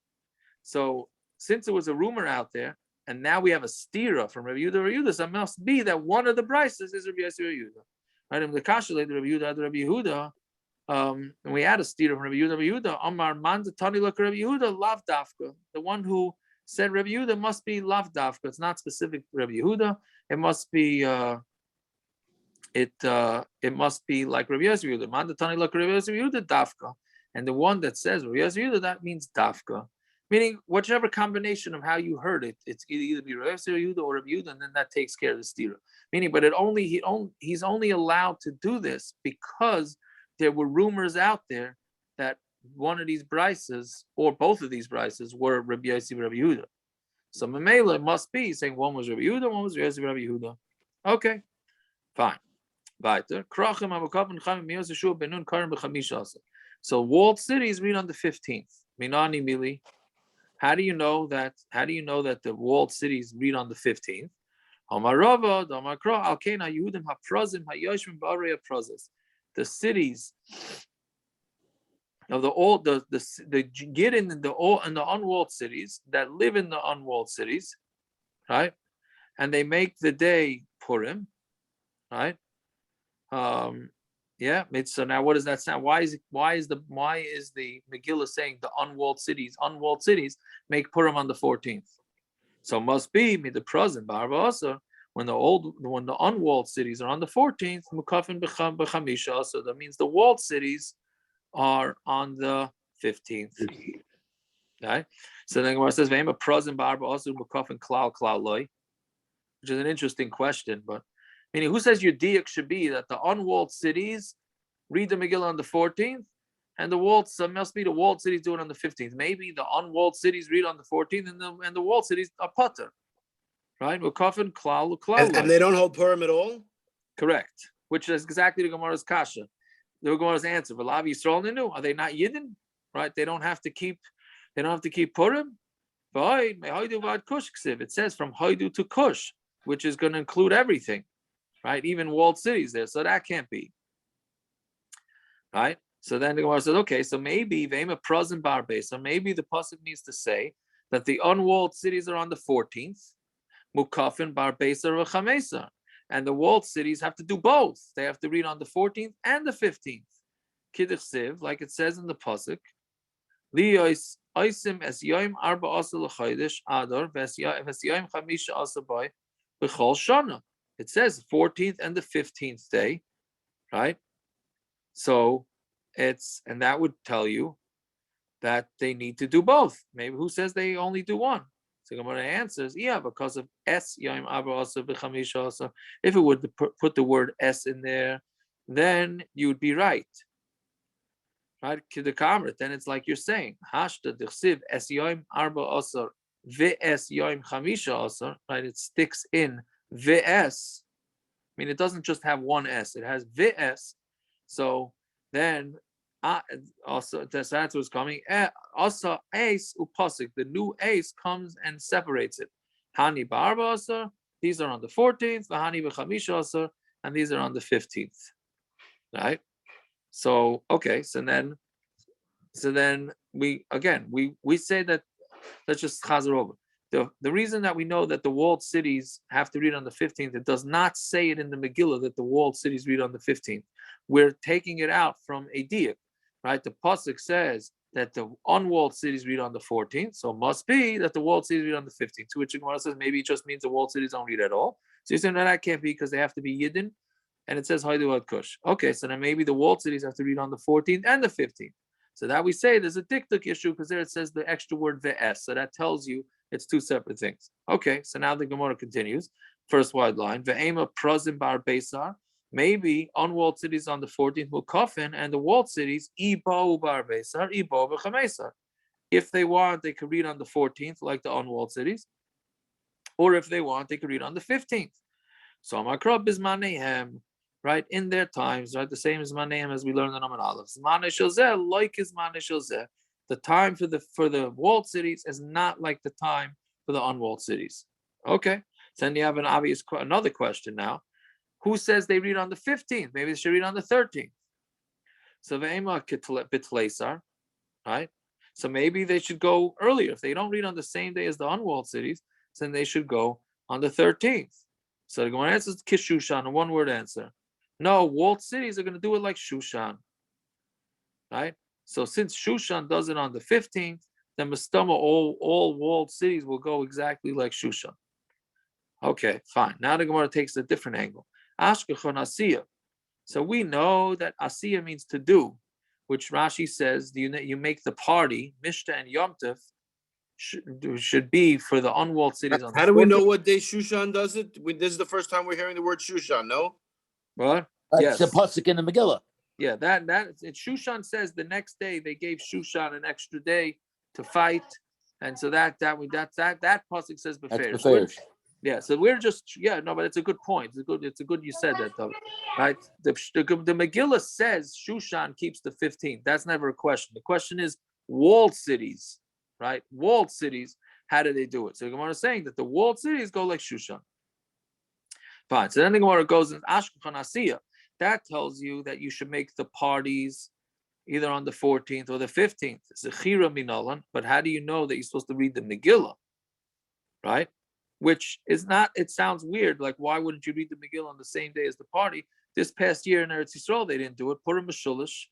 So since there was a rumor out there, and now we have a stira from Rabbi Yehuda, so it must be that one of the brises is Rabbi Yossi bar Yehuda. Right? And the kasha laid Rabbi Yehuda, and we had a stira from Rabbi Yehuda, Amar Mandatani la Rabbi Yehuda, lav dafka. The one who said Rabbi Yehuda must be lav dafka. It's not specific to Rabbi Yehuda. It must be it must be like Rabbi Yehuda. Mandatani like Rabbi Yehuda dafka, and the one that says Rabbi Yehuda, that means dafka, meaning whichever combination of how you heard it, it's either be Rabbi Yehuda or Rabbi Yehuda, and then that takes care of the stira. Meaning, but he's only allowed to do this because there were rumors out there that one of these brises or both of these brises were Rabbi Yossi and Rabbi Yehuda. So Mamela it must be saying one was Rabbi Yehuda, one was Rabbi Yossi and Rabbi Yehuda. Okay, fine. Weiter. So walled cities read on the 15th. Minani Mili. How do you know that? How do you know that the walled cities read on the 15th? The cities of the get in the unwalled cities that live in the unwalled cities, right? And they make the day Purim, right? Yeah. So now, what does that sound? Why is the Megillah saying the unwalled cities make Purim on the 14th? So must be the present Barba also when the unwalled cities are on the 14th. Mukafin b'chamisha. So that means the walled cities are on the 15th. Right. So then Gemara says Ve'ema present Barba also mukafin klal loy, which is an interesting question, but. Meaning, who says your diak should be that the unwalled cities read the Megillah on the 14th, and must be the walled cities do it on the 15th. Maybe the unwalled cities read on the 14th, and the walled cities are putter, right? And they don't hold Purim at all. Correct. Which is exactly the Gemara's kasha, the Gemara's answer. V'lav Yisrael ninu, are they not Yidden? Right? They don't have to keep Purim. It says from Haidu to Kush, which is going to include everything. Right, even walled cities there, so that can't be. Right, so then the Gemara says, okay, so maybe Vema Prazim Barbe, so maybe the pasuk needs to say that the unwalled cities are on the 14th, Mukafin Barbesa or Chamesa, and the walled cities have to do both. They have to read on the 14th and the 15th. Kiddush Siv, like it says in the pasuk, Liyos Oisim es Yoim Arba Asal Chaydish Adar ves Yoim Chamisha Asabai B'Chol Shana. It says 14th and the 15th day, right? So and that would tell you that they need to do both. Maybe who says they only do one? So Gemara answers, yeah, because of S Yom Abba also b'chamisha also. If it would put the word S in there, then you would be right. Right? Then it's like you're saying, Hashta d'chsiv Es Yom Arba also v'S Yom Chamisha also, right? It sticks in VS, I mean, it doesn't just have one S, it has VS. So then also that's what's coming. Also ace upasik, the new ace comes and separates it. Hani barba also, these are on the 14th, Hani b'chamisha also, and these are on the 15th. Right? So okay, so then we say that, let's just chazer over. The reason that we know that the walled cities have to read on the 15th, it does not say it in the Megillah that the walled cities read on the 15th. We're taking it out from a diak, right? The pasuk says that the unwalled cities read on the 14th, so it must be that the walled cities read on the 15th. To which Gemara says maybe it just means the walled cities don't read at all. So you're saying no, that can't be because they have to be Yidden, and it says Haidu ad Kush. Okay, so then maybe the walled cities have to read on the 14th and the 15th. So that we say there's a diktuk issue because there it says the extra word ve'es, so that tells you it's two separate things. Okay, so now the Gemara continues. First wide line, ve'ema prazim bar besar. Maybe unwalled cities on the 14th will coffin, and the walled cities ibo bar besar, ibo b'chamesar. If they want, they could read on the 14th, like the unwalled cities, or if they want, they could read on the 15th. So makrab is manehem, right, in their times, right, the same as manehem as we learned in Amud Aleph. Mane shozeh, like is mane shozeh. The time for the walled cities is not like the time for the unwalled cities. Okay, so then you have another question now. Who says they read on the 15th? Maybe they should read on the 13th. So ve'ema bitleisar, right? So maybe they should go earlier. If they don't read on the same day as the unwalled cities, then they should go on the 13th. So the Gemara answers Kishushan, a one-word answer. No, walled cities are going to do it like Shushan, right? So since Shushan does it on the 15th, then Mastama, all walled cities will go exactly like Shushan. Okay, fine. Now the Gemara takes a different angle. Ashkechon Asiya. So we know that Asiya means to do, which Rashi says you make the party, Mishna and Yom Tov, should be for the unwalled cities. How do we know what day Shushan does it? This is the first time we're hearing the word Shushan, no? What? That's the pasuk in the Megilah. Yeah, that Shushan says the next day they gave Shushan an extra day to fight, and so that pasuk says beferish. Yeah, so we're just but it's a good point. It's a good you said that though, right? The Megillah says Shushan keeps the 15th. That's never a question. The question is walled cities, right? Walled cities. How do they do it? So the Gemara is saying that the walled cities go like Shushan. Fine. So then the Gemara goes in Ashkechan Asiya. That tells you that you should make the parties either on the 14th or the 15th. Zechira minalan. But how do you know that you're supposed to read the Megillah, right? Which is not, it sounds weird. Like, why wouldn't you read the Megillah on the same day as the party? This past year in Eretz Yisrael, they didn't do it. Purim Mishulish,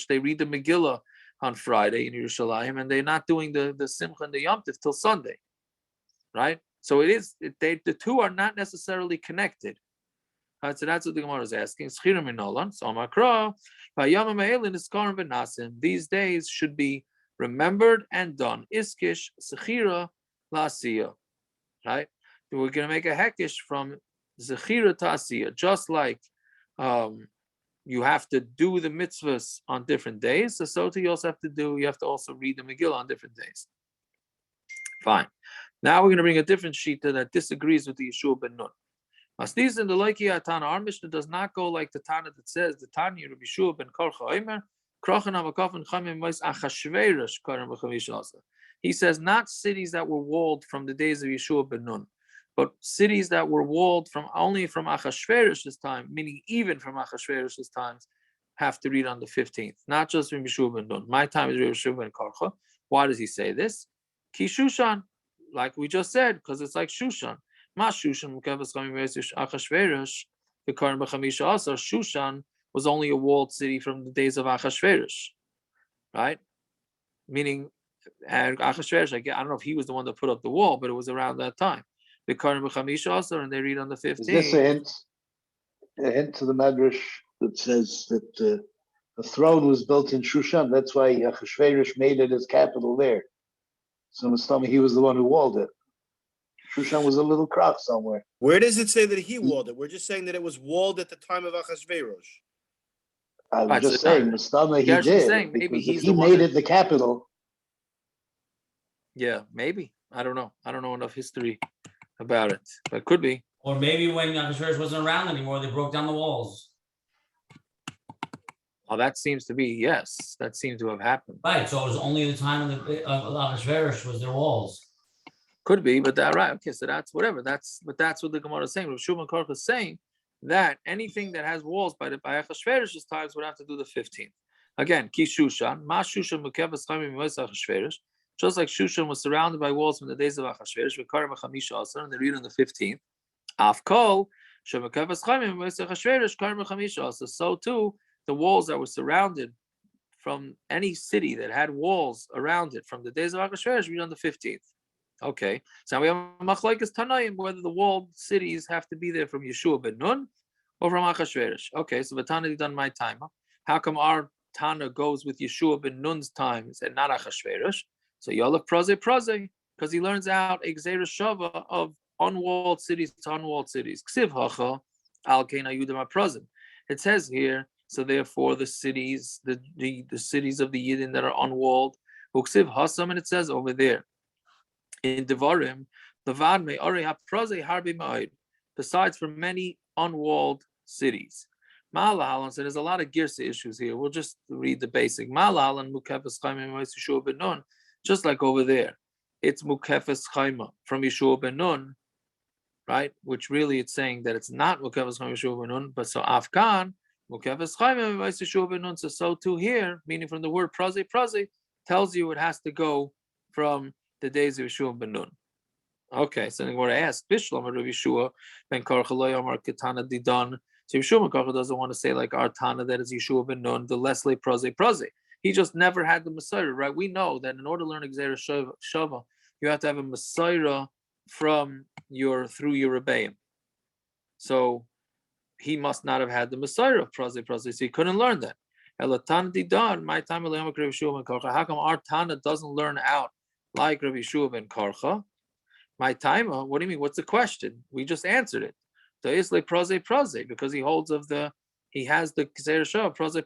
they read the Megillah on Friday in Yerushalayim, and they're not doing the Simcha and the Yom Tov till Sunday, right? So the two are not necessarily connected. Right, so that's what the Gemara is asking. These days should be remembered and done. Iskish, Sechira, Lasiya, right? We're going to make a hekish from Zechira to Asiya, just like you have to do the mitzvahs on different days. So too, you have to also read the Megillah on different days. Fine. Now we're going to bring a different shita that disagrees with the Yehoshua ben Nun. Astis in the Loiki Tana, our Mishnah does not go like the Tana that says the Tanya Rabbi Yehoshua ben Korcha Omer, Krochen Avakov Chamim Mois Achashveirosh Karim B'Chamish Asa. He says not cities that were walled from the days of Yehoshua ben Nun, but cities that were walled only from Achashveirosh's time, meaning even from Achashveirosh's times, have to read on the 15th, not just from Yehoshua ben Nun. My time is Yehoshua ben Korcha. Why does he say this? Ki Shushan, like we just said, because it's like Shushan. Shushan was only a walled city from the days of Achashveirosh, right? Meaning, and Achashveirosh, I don't know if he was the one that put up the wall, but it was around that time. And they read on the 15th. Is this a hint to the Madrash that says that the throne was built in Shushan? That's why Achashveirosh made it his capital there. So Mustami, he was the one who walled it. Shushan was a little crock somewhere. Where does it say that he walled it? We're just saying that it was walled at the time of Achashveirosh. I'm just saying, Mustama, he did. Because if he made it the capital. Yeah, maybe. I don't know. I don't know enough history about it, but it could be. Or maybe when Achashveirosh wasn't around anymore, they broke down the walls. Oh, that seems to be, yes. That seems to have happened. Right, so it was only the time of Achashveirosh was their walls. Could be, but right. Okay, so that's whatever. But that's what the Gemara is saying. Rav Shimon Korcha is saying that anything that has walls by Achashveirosh's times would have to do the 15th. Again, Ki Shushan, Ma Shushan Mukevas Chaimim Mois Achashveirosh. Just like Shushan was surrounded by walls from the days of Achashveirosh, V'karim Chamisha Asar, and they read on the 15th. Afkol Shemukevas Chaimim Mois Achashveirosh Karim Chamisha Asar. So too, the walls that were surrounded from any city that had walls around it from the days of Achashveirosh read on the 15th. Okay, so we have Machlokes Tanaim whether the walled cities have to be there from Yehoshua ben Nun or from Achashveirosh. Okay, so Vatana done my time. How come our Tana goes with Yehoshua ben Nun's times and not Achashveirosh? So Yolav Praze, because he learns out Exera Shava of unwalled cities to unwalled cities. Ksiv Hacha Al Kein Ayudim HaPrazim. It says here, so therefore the cities, the cities of the Yidden that are unwalled, Uksiv Hasam, and it says over there. In Devarim, besides for many unwalled cities. Malahalan, so there's a lot of Girsa issues here. We'll just read the basic. Malahalan Mukefes Chaima Yehoshua ben Nun, just like over there. It's Mukefes Chaima from Yehoshua ben Nun, right? Which really it's saying that it's not Mukefes Chaima Yehoshua ben Nun, but so Afkan, Mukefes Chaima Yehoshua ben Nun. So too here, meaning from the word Praze, tells you it has to go from the days of Yehoshua ben Nun. Okay, so I'm going to ask Bishlam or Yehoshua ben Korcha lo yomar ketana didan. So Yehoshua ben Korcha doesn't want to say like our Tana that is Yehoshua ben Nun, the Leslie Praze. He just never had the Messiah, right? We know that in order to learn Exera Shava, you have to have a Messiah through your Rebbeim. So he must not have had the Messiah of Praze, so he couldn't learn that. My time, how come our Tana doesn't learn out like Rabbi Yeshua ben Korcha? My time, what do you mean? What's the question? We just answered it. The Isle Praze, because he has the Gzeir Shah Praze.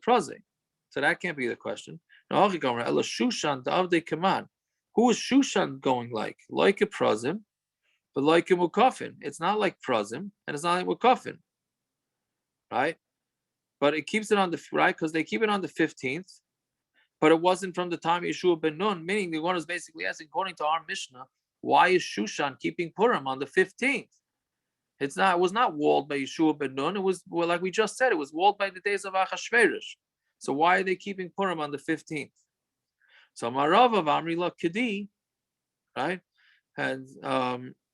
So that can't be the question. Who is Shushan going like? Like a Prazim, but like a Mukafin. It's not like Prazim, and it's not like Mukafin. Right? But it keeps it on the right because they keep it on the 15th. But it wasn't from the time Yeshua ben Nun, meaning the one is basically asking, according to our Mishnah, why is Shushan keeping Purim on the 15th? It was not walled by Yeshua ben Nun. It was, well, like we just said, it was walled by the days of Achashveirosh. So why are they keeping Purim on the 15th? So Marav of Amrila Kedi, right? And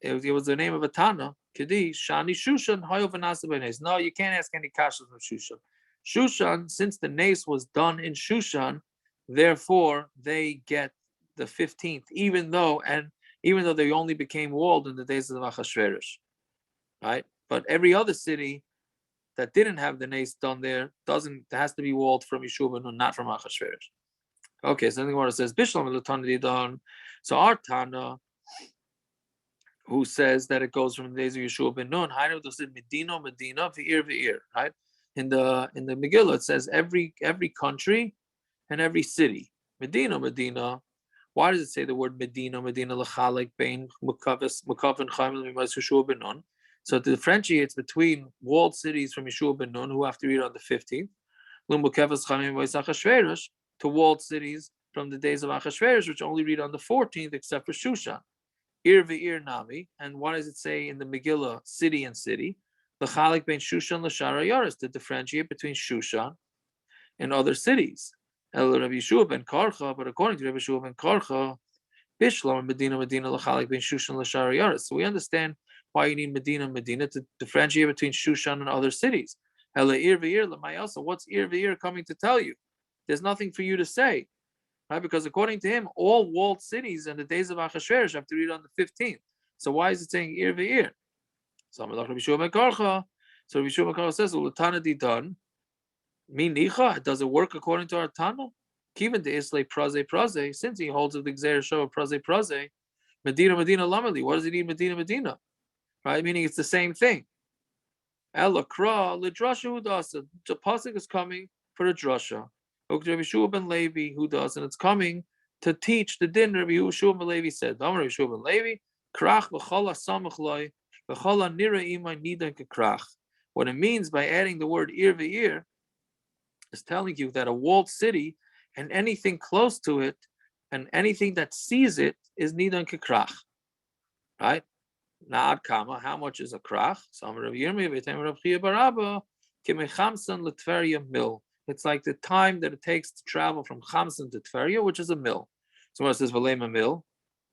it was the name of a Tana, Kedi, Shani Shushan, Hayo Vanasa Benes. No, you can't ask any kashas from Shushan. Shushan, since the nace was done in Shushan, therefore they get the 15th, even though they only became walled in the days of Achashveirosh. Right? But every other city that didn't have the nace done there has to be walled from Yeshua ben Nun, not from Achashveirosh. Okay, so the Gemara says Bishlam L'Tana. So our Tana, who says that it goes from the days of Yeshua ben Nun, Hainu does it Medina, Ve'ir, right? In the Megillah it says every country and every city. Medina. Why does it say the word Medina l'chalek bein mukavin chaim Yeshua ben Nun? So it differentiates between walled cities from Yeshua ben Nun, who have to read on the 15th, to walled cities from the days of Achashveirosh, which only read on the 14th, except for Shushan. Ir ve'ir nami. And what does it say in the Megillah, city and city? L'chalik bein Shushan l'shara yaris, to differentiate between Shushan and other cities. El Rabbi Yeshua ben Korcha, but according to Rabbi Yeshua ben Korcha, Bishlam Medina l'chalik bein Shushan l'shara yaris. So we understand why you need Medina to differentiate between Shushan and other cities. What's Ir Ve'ir coming to tell you? There's nothing for you to say, right? Because according to him, all walled cities in the days of Achashveirosh have to read on the 15th. So why is it saying Ir Ve'ir? So Rabbi Yeshua ben Korcha says, "L'tana didan mi nicha." Does it work according to our Tana? Even the Isle Praze, since he holds of the Gzeir Shah Praze, Medina lamali. What does it mean Medina? Right, meaning it's the same thing. Elakra l'drasha hudasa. The pasuk is coming for a drasha. Rabbi Yeshua ben Levi who does, and it's coming to teach the din. Rabbi Yeshua ben Levi said, "Rabbi Yeshua ben Levi, krach v'chala samach loy v'chala nira imay nidan kekrach." What it means by adding the word ir ve'ir is telling you that a walled city and anything close to it and anything that sees it is nidan kekrach, right? Na'ad kama, how much is a krach? It's like the time that it takes to travel from Chamson to Tveria, which is a mill. Someone says, Valema mill.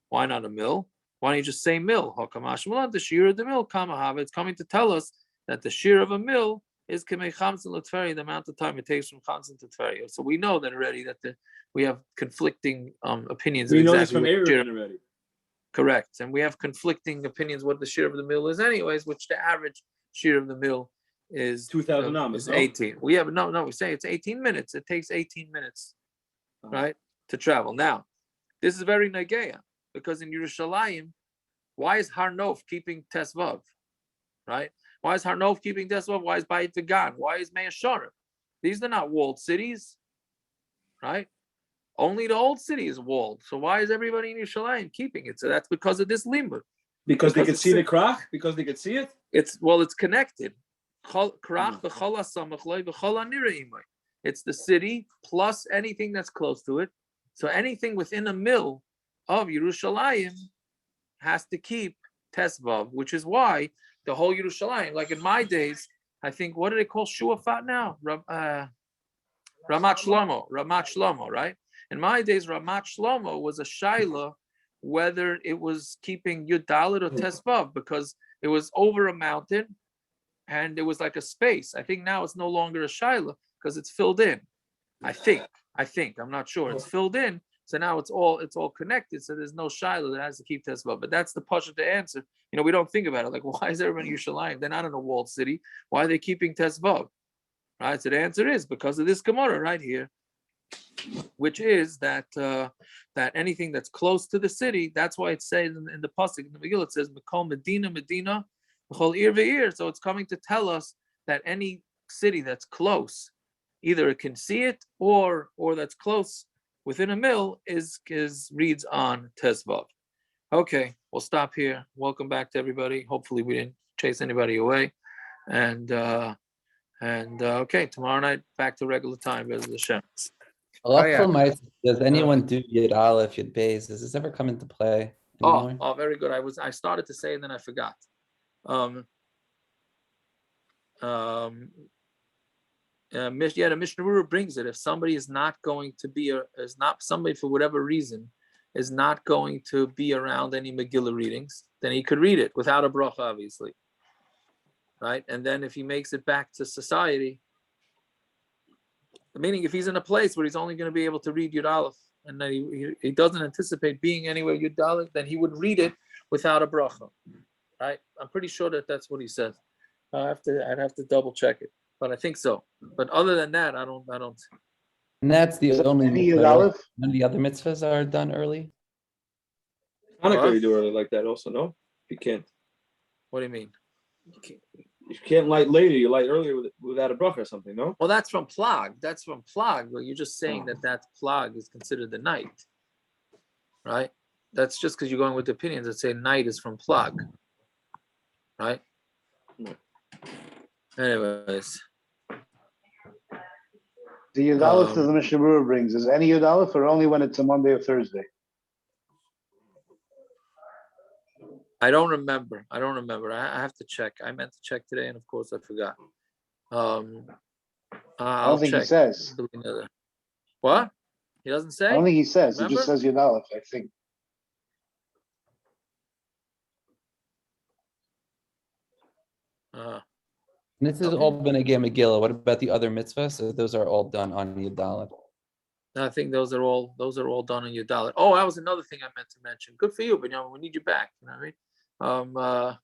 Why not a mill? Why don't you just say mill? The shear of the mill, kamahava. It's coming to tell us that the shear of a mill is Kamei Chamson to Tveria, the amount of time it takes from Chamson to Tveria. So we know that already that we have conflicting opinions. We know this from Aaron already. Correct. And we have conflicting opinions what the shear of the mill is anyways, which the average shear of the mill is 2,000 amas. Is 18. We have we say it's 18 minutes. It takes 18 minutes, right, to travel. Now, this is very nageya, because in Yerushalayim, why is Har Nof keeping Tesvav? Right? Why is Har Nof keeping Tesvav? Why is Bayit Vegan? Why is Mea Sharim? These are not walled cities, right? Only the old city is walled. So why is everybody in Yerushalayim keeping it? So that's because of this limud. Because they could see the krach? Because they could see it? It's connected. It's the city plus anything that's close to it. So anything within a mil of Yerushalayim has to keep Tesvav, which is why the whole Yerushalayim, like in my days, I think, what do they call Shuafat now? Ramat Shlomo, right? In my days, Ramat Shlomo was a shaila whether it was keeping Yud Dalet or Tesvav, because it was over a mountain and it was like a space. I think now it's no longer a shaila because it's filled in. I think, I'm not sure. It's filled in. So now it's all connected. So there's no shiloh that has to keep Tesvav. But that's the pasha to answer. We don't think about it. Like, why is everybody in Yerushalayim? They're not in a walled city. Why are they keeping Tesvav? Right. So the answer is because of this Gemara right here, which is that that anything that's close to the city. That's why it says in the pasuk in the Megillah, it says Mikol Medina Medina, Mikol Ir Ve'ir. So it's coming to tell us that any city that's close, either it can see it or that's close within a mill reads on Tesvav. Okay, we'll stop here. Welcome back to everybody. Hopefully we didn't chase anybody away. And okay, tomorrow night back to regular time. Does anyone do Yud Aleph, Yud Beis? Does this ever come into play anymore? Oh, very good. I started to say and then I forgot. The Mishnah Berurah brings it. If somebody is not going to be somebody for whatever reason is not going to be around any Megillah readings, then he could read it without a bracha, obviously. Right? And then if he makes it back to society, meaning if he's in a place where he's only going to be able to read Yud Aleph, and then he doesn't anticipate being anywhere Yud Aleph, then he would read it without a bracha. Right? I'm pretty sure that that's what he says. I'd have to double check it, but I think so. But other than that, I don't. And that's the only Yud Aleph? None of the other mitzvahs are done early. Hanukkah you do early like that also, no? You can't. What do you mean? You can't light later. You light earlier without a bracha or something, no? Well, that's from plag. Well, you're just saying that plag is considered the night, right? That's just because you're going with the opinions that say night is from plag, right? Anyways. The Yud Aleph that the Mishnah Berurah brings, is any Yud Aleph or only when it's a Monday or Thursday? I don't remember. I have to check. I meant to check today, and of course I forgot. I don't think he says. What? He doesn't say? I don't think he says. Remember? He just says Yud Aleph, I think. This has all been again Megillah. What about the other mitzvahs? So those are all done on Yud Aleph. I think those are all done on Yud Aleph. Oh, that was another thing I meant to mention. Good for you, but we need you back. You know what I mean?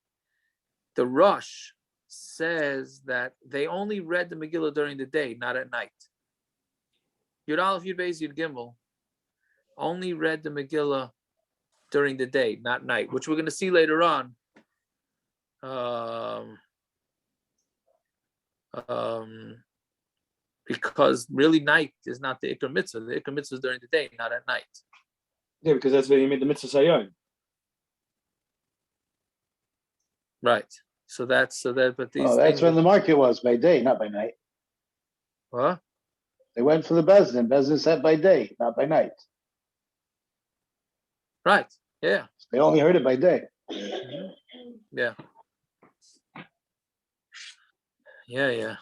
The Rosh says that they only read the Megillah during the day, not at night. Yud Aleph, Yud Beis, Yud Gimel only read the Megillah during the day, not night, which we're going to see later on. Because really night is not the Ikar Mitzvah. The Ikar Mitzvah is during the day, not at night. Yeah, because that's where you made the Mitzvah Sayyon. Right. But these that's when the market was, by day, not by night. What? They went for the Bezdin. Bezdin said by day, not by night. Right. Yeah. They only heard it by day. Mm-hmm. Yeah. Yeah.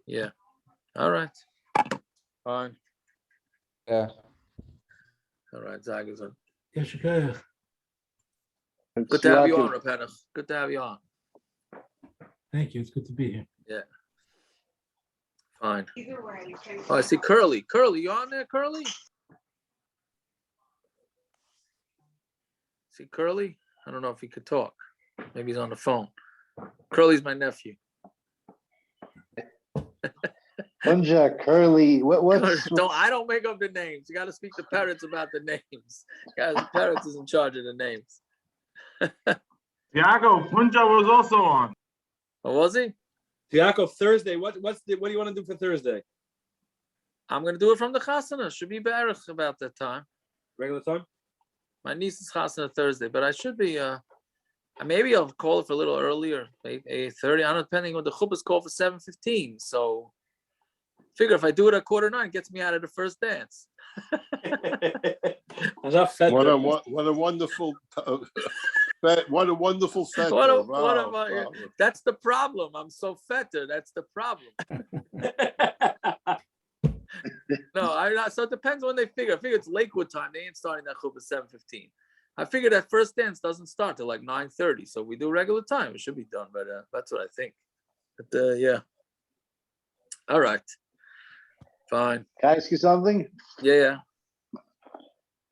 Yeah. All right. Fine. Yeah. All right. Zag is on. Yes, okay. Good to have you on, Rapena. Good to have you on. Thank you. It's good to be here. Yeah. Fine. Oh, I see Curly. Curly, you on there, Curly? See Curly? I don't know if he could talk. Maybe he's on the phone. Curly's my nephew. Punja, Curly, what? I don't make up the names. You got to speak to parents about the names. Guys, parents is in charge of the names. Yaakov, Punja was also on. Oh, was he? Yaakov, Thursday. What do you want to do for Thursday? I'm going to do it from the chasana. Should be better about that time. Regular time? My niece's chasana Thursday, but I should be. Maybe I'll call it for a little earlier, 8:30. I don't know, depending on the chuppah's call for 7:15. So, figure if I do it at 8:45, it gets me out of the first dance. What a wonderful, what a wonderful fetter. That's the problem. I'm so fetter. That's the problem. No, so it depends when they figure. I figure it's Lakewood time. They ain't starting that chuppah 7:15. I figure that first dance doesn't start till like 9:30. So we do regular time. It should be done, but that's what I think. But yeah. All right. Fine. Can I ask you something? Yeah.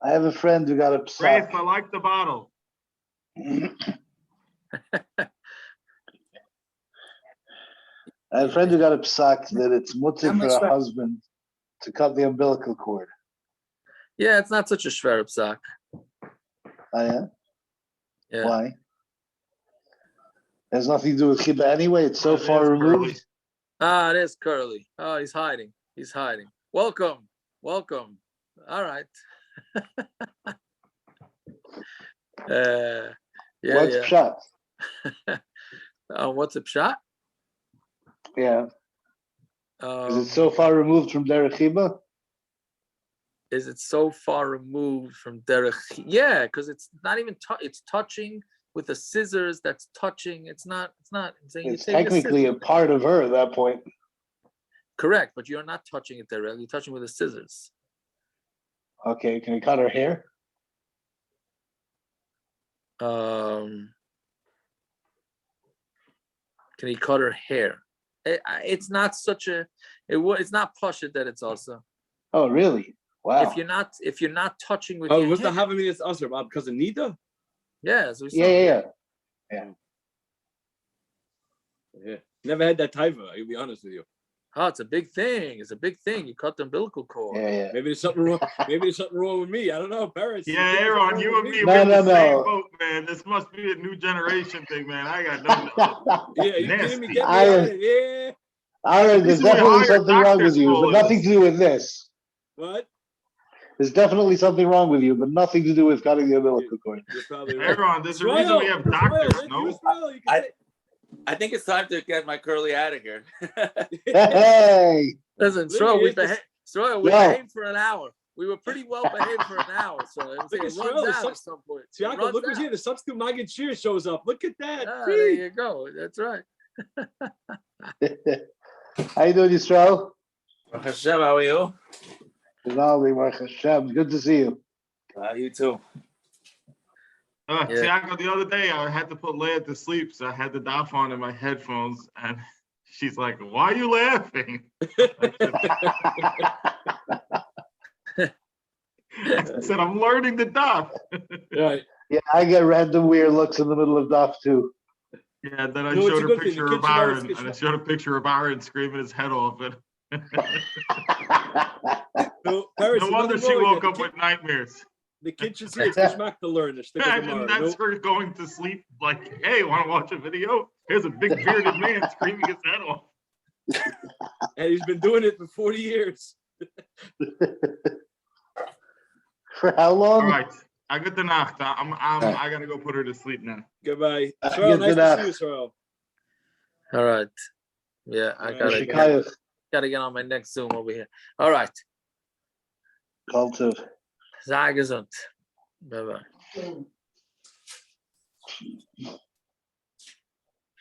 I have a friend who got a Rafe, psak. I like the bottle. I have a friend who got a psak that it's mutter for a husband to cut the umbilical cord. Yeah, it's not such a shver psak. Oh, yeah? Yeah. Why? It has nothing to do with chiba anyway. It's so far removed. It is curly. Oh, he's hiding. Welcome. All right. What's pshat? What's a pshat? Yeah. Is it so far removed from derech chiba? Is it so far removed from derech? Yeah, because it's not even. It's touching with the scissors. That's touching. It's not. It's technically a part of her at that point. Correct, but you're not touching it directly. You're touching with the scissors. Okay, can you cut her hair? Can he cut her hair? It's not such a. It's not pashut that it's also. Oh, really? Wow. If you're not touching with. Oh, what's the having this usher about because of Nida? Yeah. Yeah. Never had that taiva. I'll be honest with you. Oh, it's a big thing. You cut the umbilical cord. Yeah. Maybe there's something wrong. Maybe there's something wrong with me. I don't know, Paris. Yeah, Aaron, you and me, No. we're in the same boat, man. This must be a new generation thing, man. I got nothing. Yeah, you kidding me? Get me Aaron, out of here. Aaron, there's definitely something wrong with you, but nothing to do with this. What? There's definitely something wrong with you, but nothing to do with cutting the umbilical cord. You're probably right. Aaron, there's a reason we have doctors, no? I think it's time to get my curly out of here. Hey! Listen, Stroll, we behaved for an hour. We were pretty well behaved for an hour, so it runs out at some point. Tiago, look who's here. The substitute Magid Shir shows up. Look at that. There you go. That's right. How you doing, Yisrael? Baruch Hashem, how are you? Good to see you. You too. Tiago, the other day I had to put Leia to sleep, so I had the daf on in my headphones, and she's like, "Why are you laughing?" I said, "I'm learning the daf." Right. Yeah, I get random weird looks in the middle of daf too. Yeah, then I showed a picture of Aaron, and I showed a picture of Aaron screaming his head off. And No, Paris, no wonder she woke up with nightmares. The kid should see it's Geschmack to learn. Imagine that's her going to sleep like, "Hey, want to watch a video? Here's a big bearded man screaming his head off." And he's been doing it for 40 years. For how long? All right, I got the nacht. I gotta go put her to sleep now. Goodbye. Sorrel, nice to see you, Sorrel. All right. Yeah, I gotta get on my next Zoom over here. All right. Cultive. Sei gesund. Bye bye.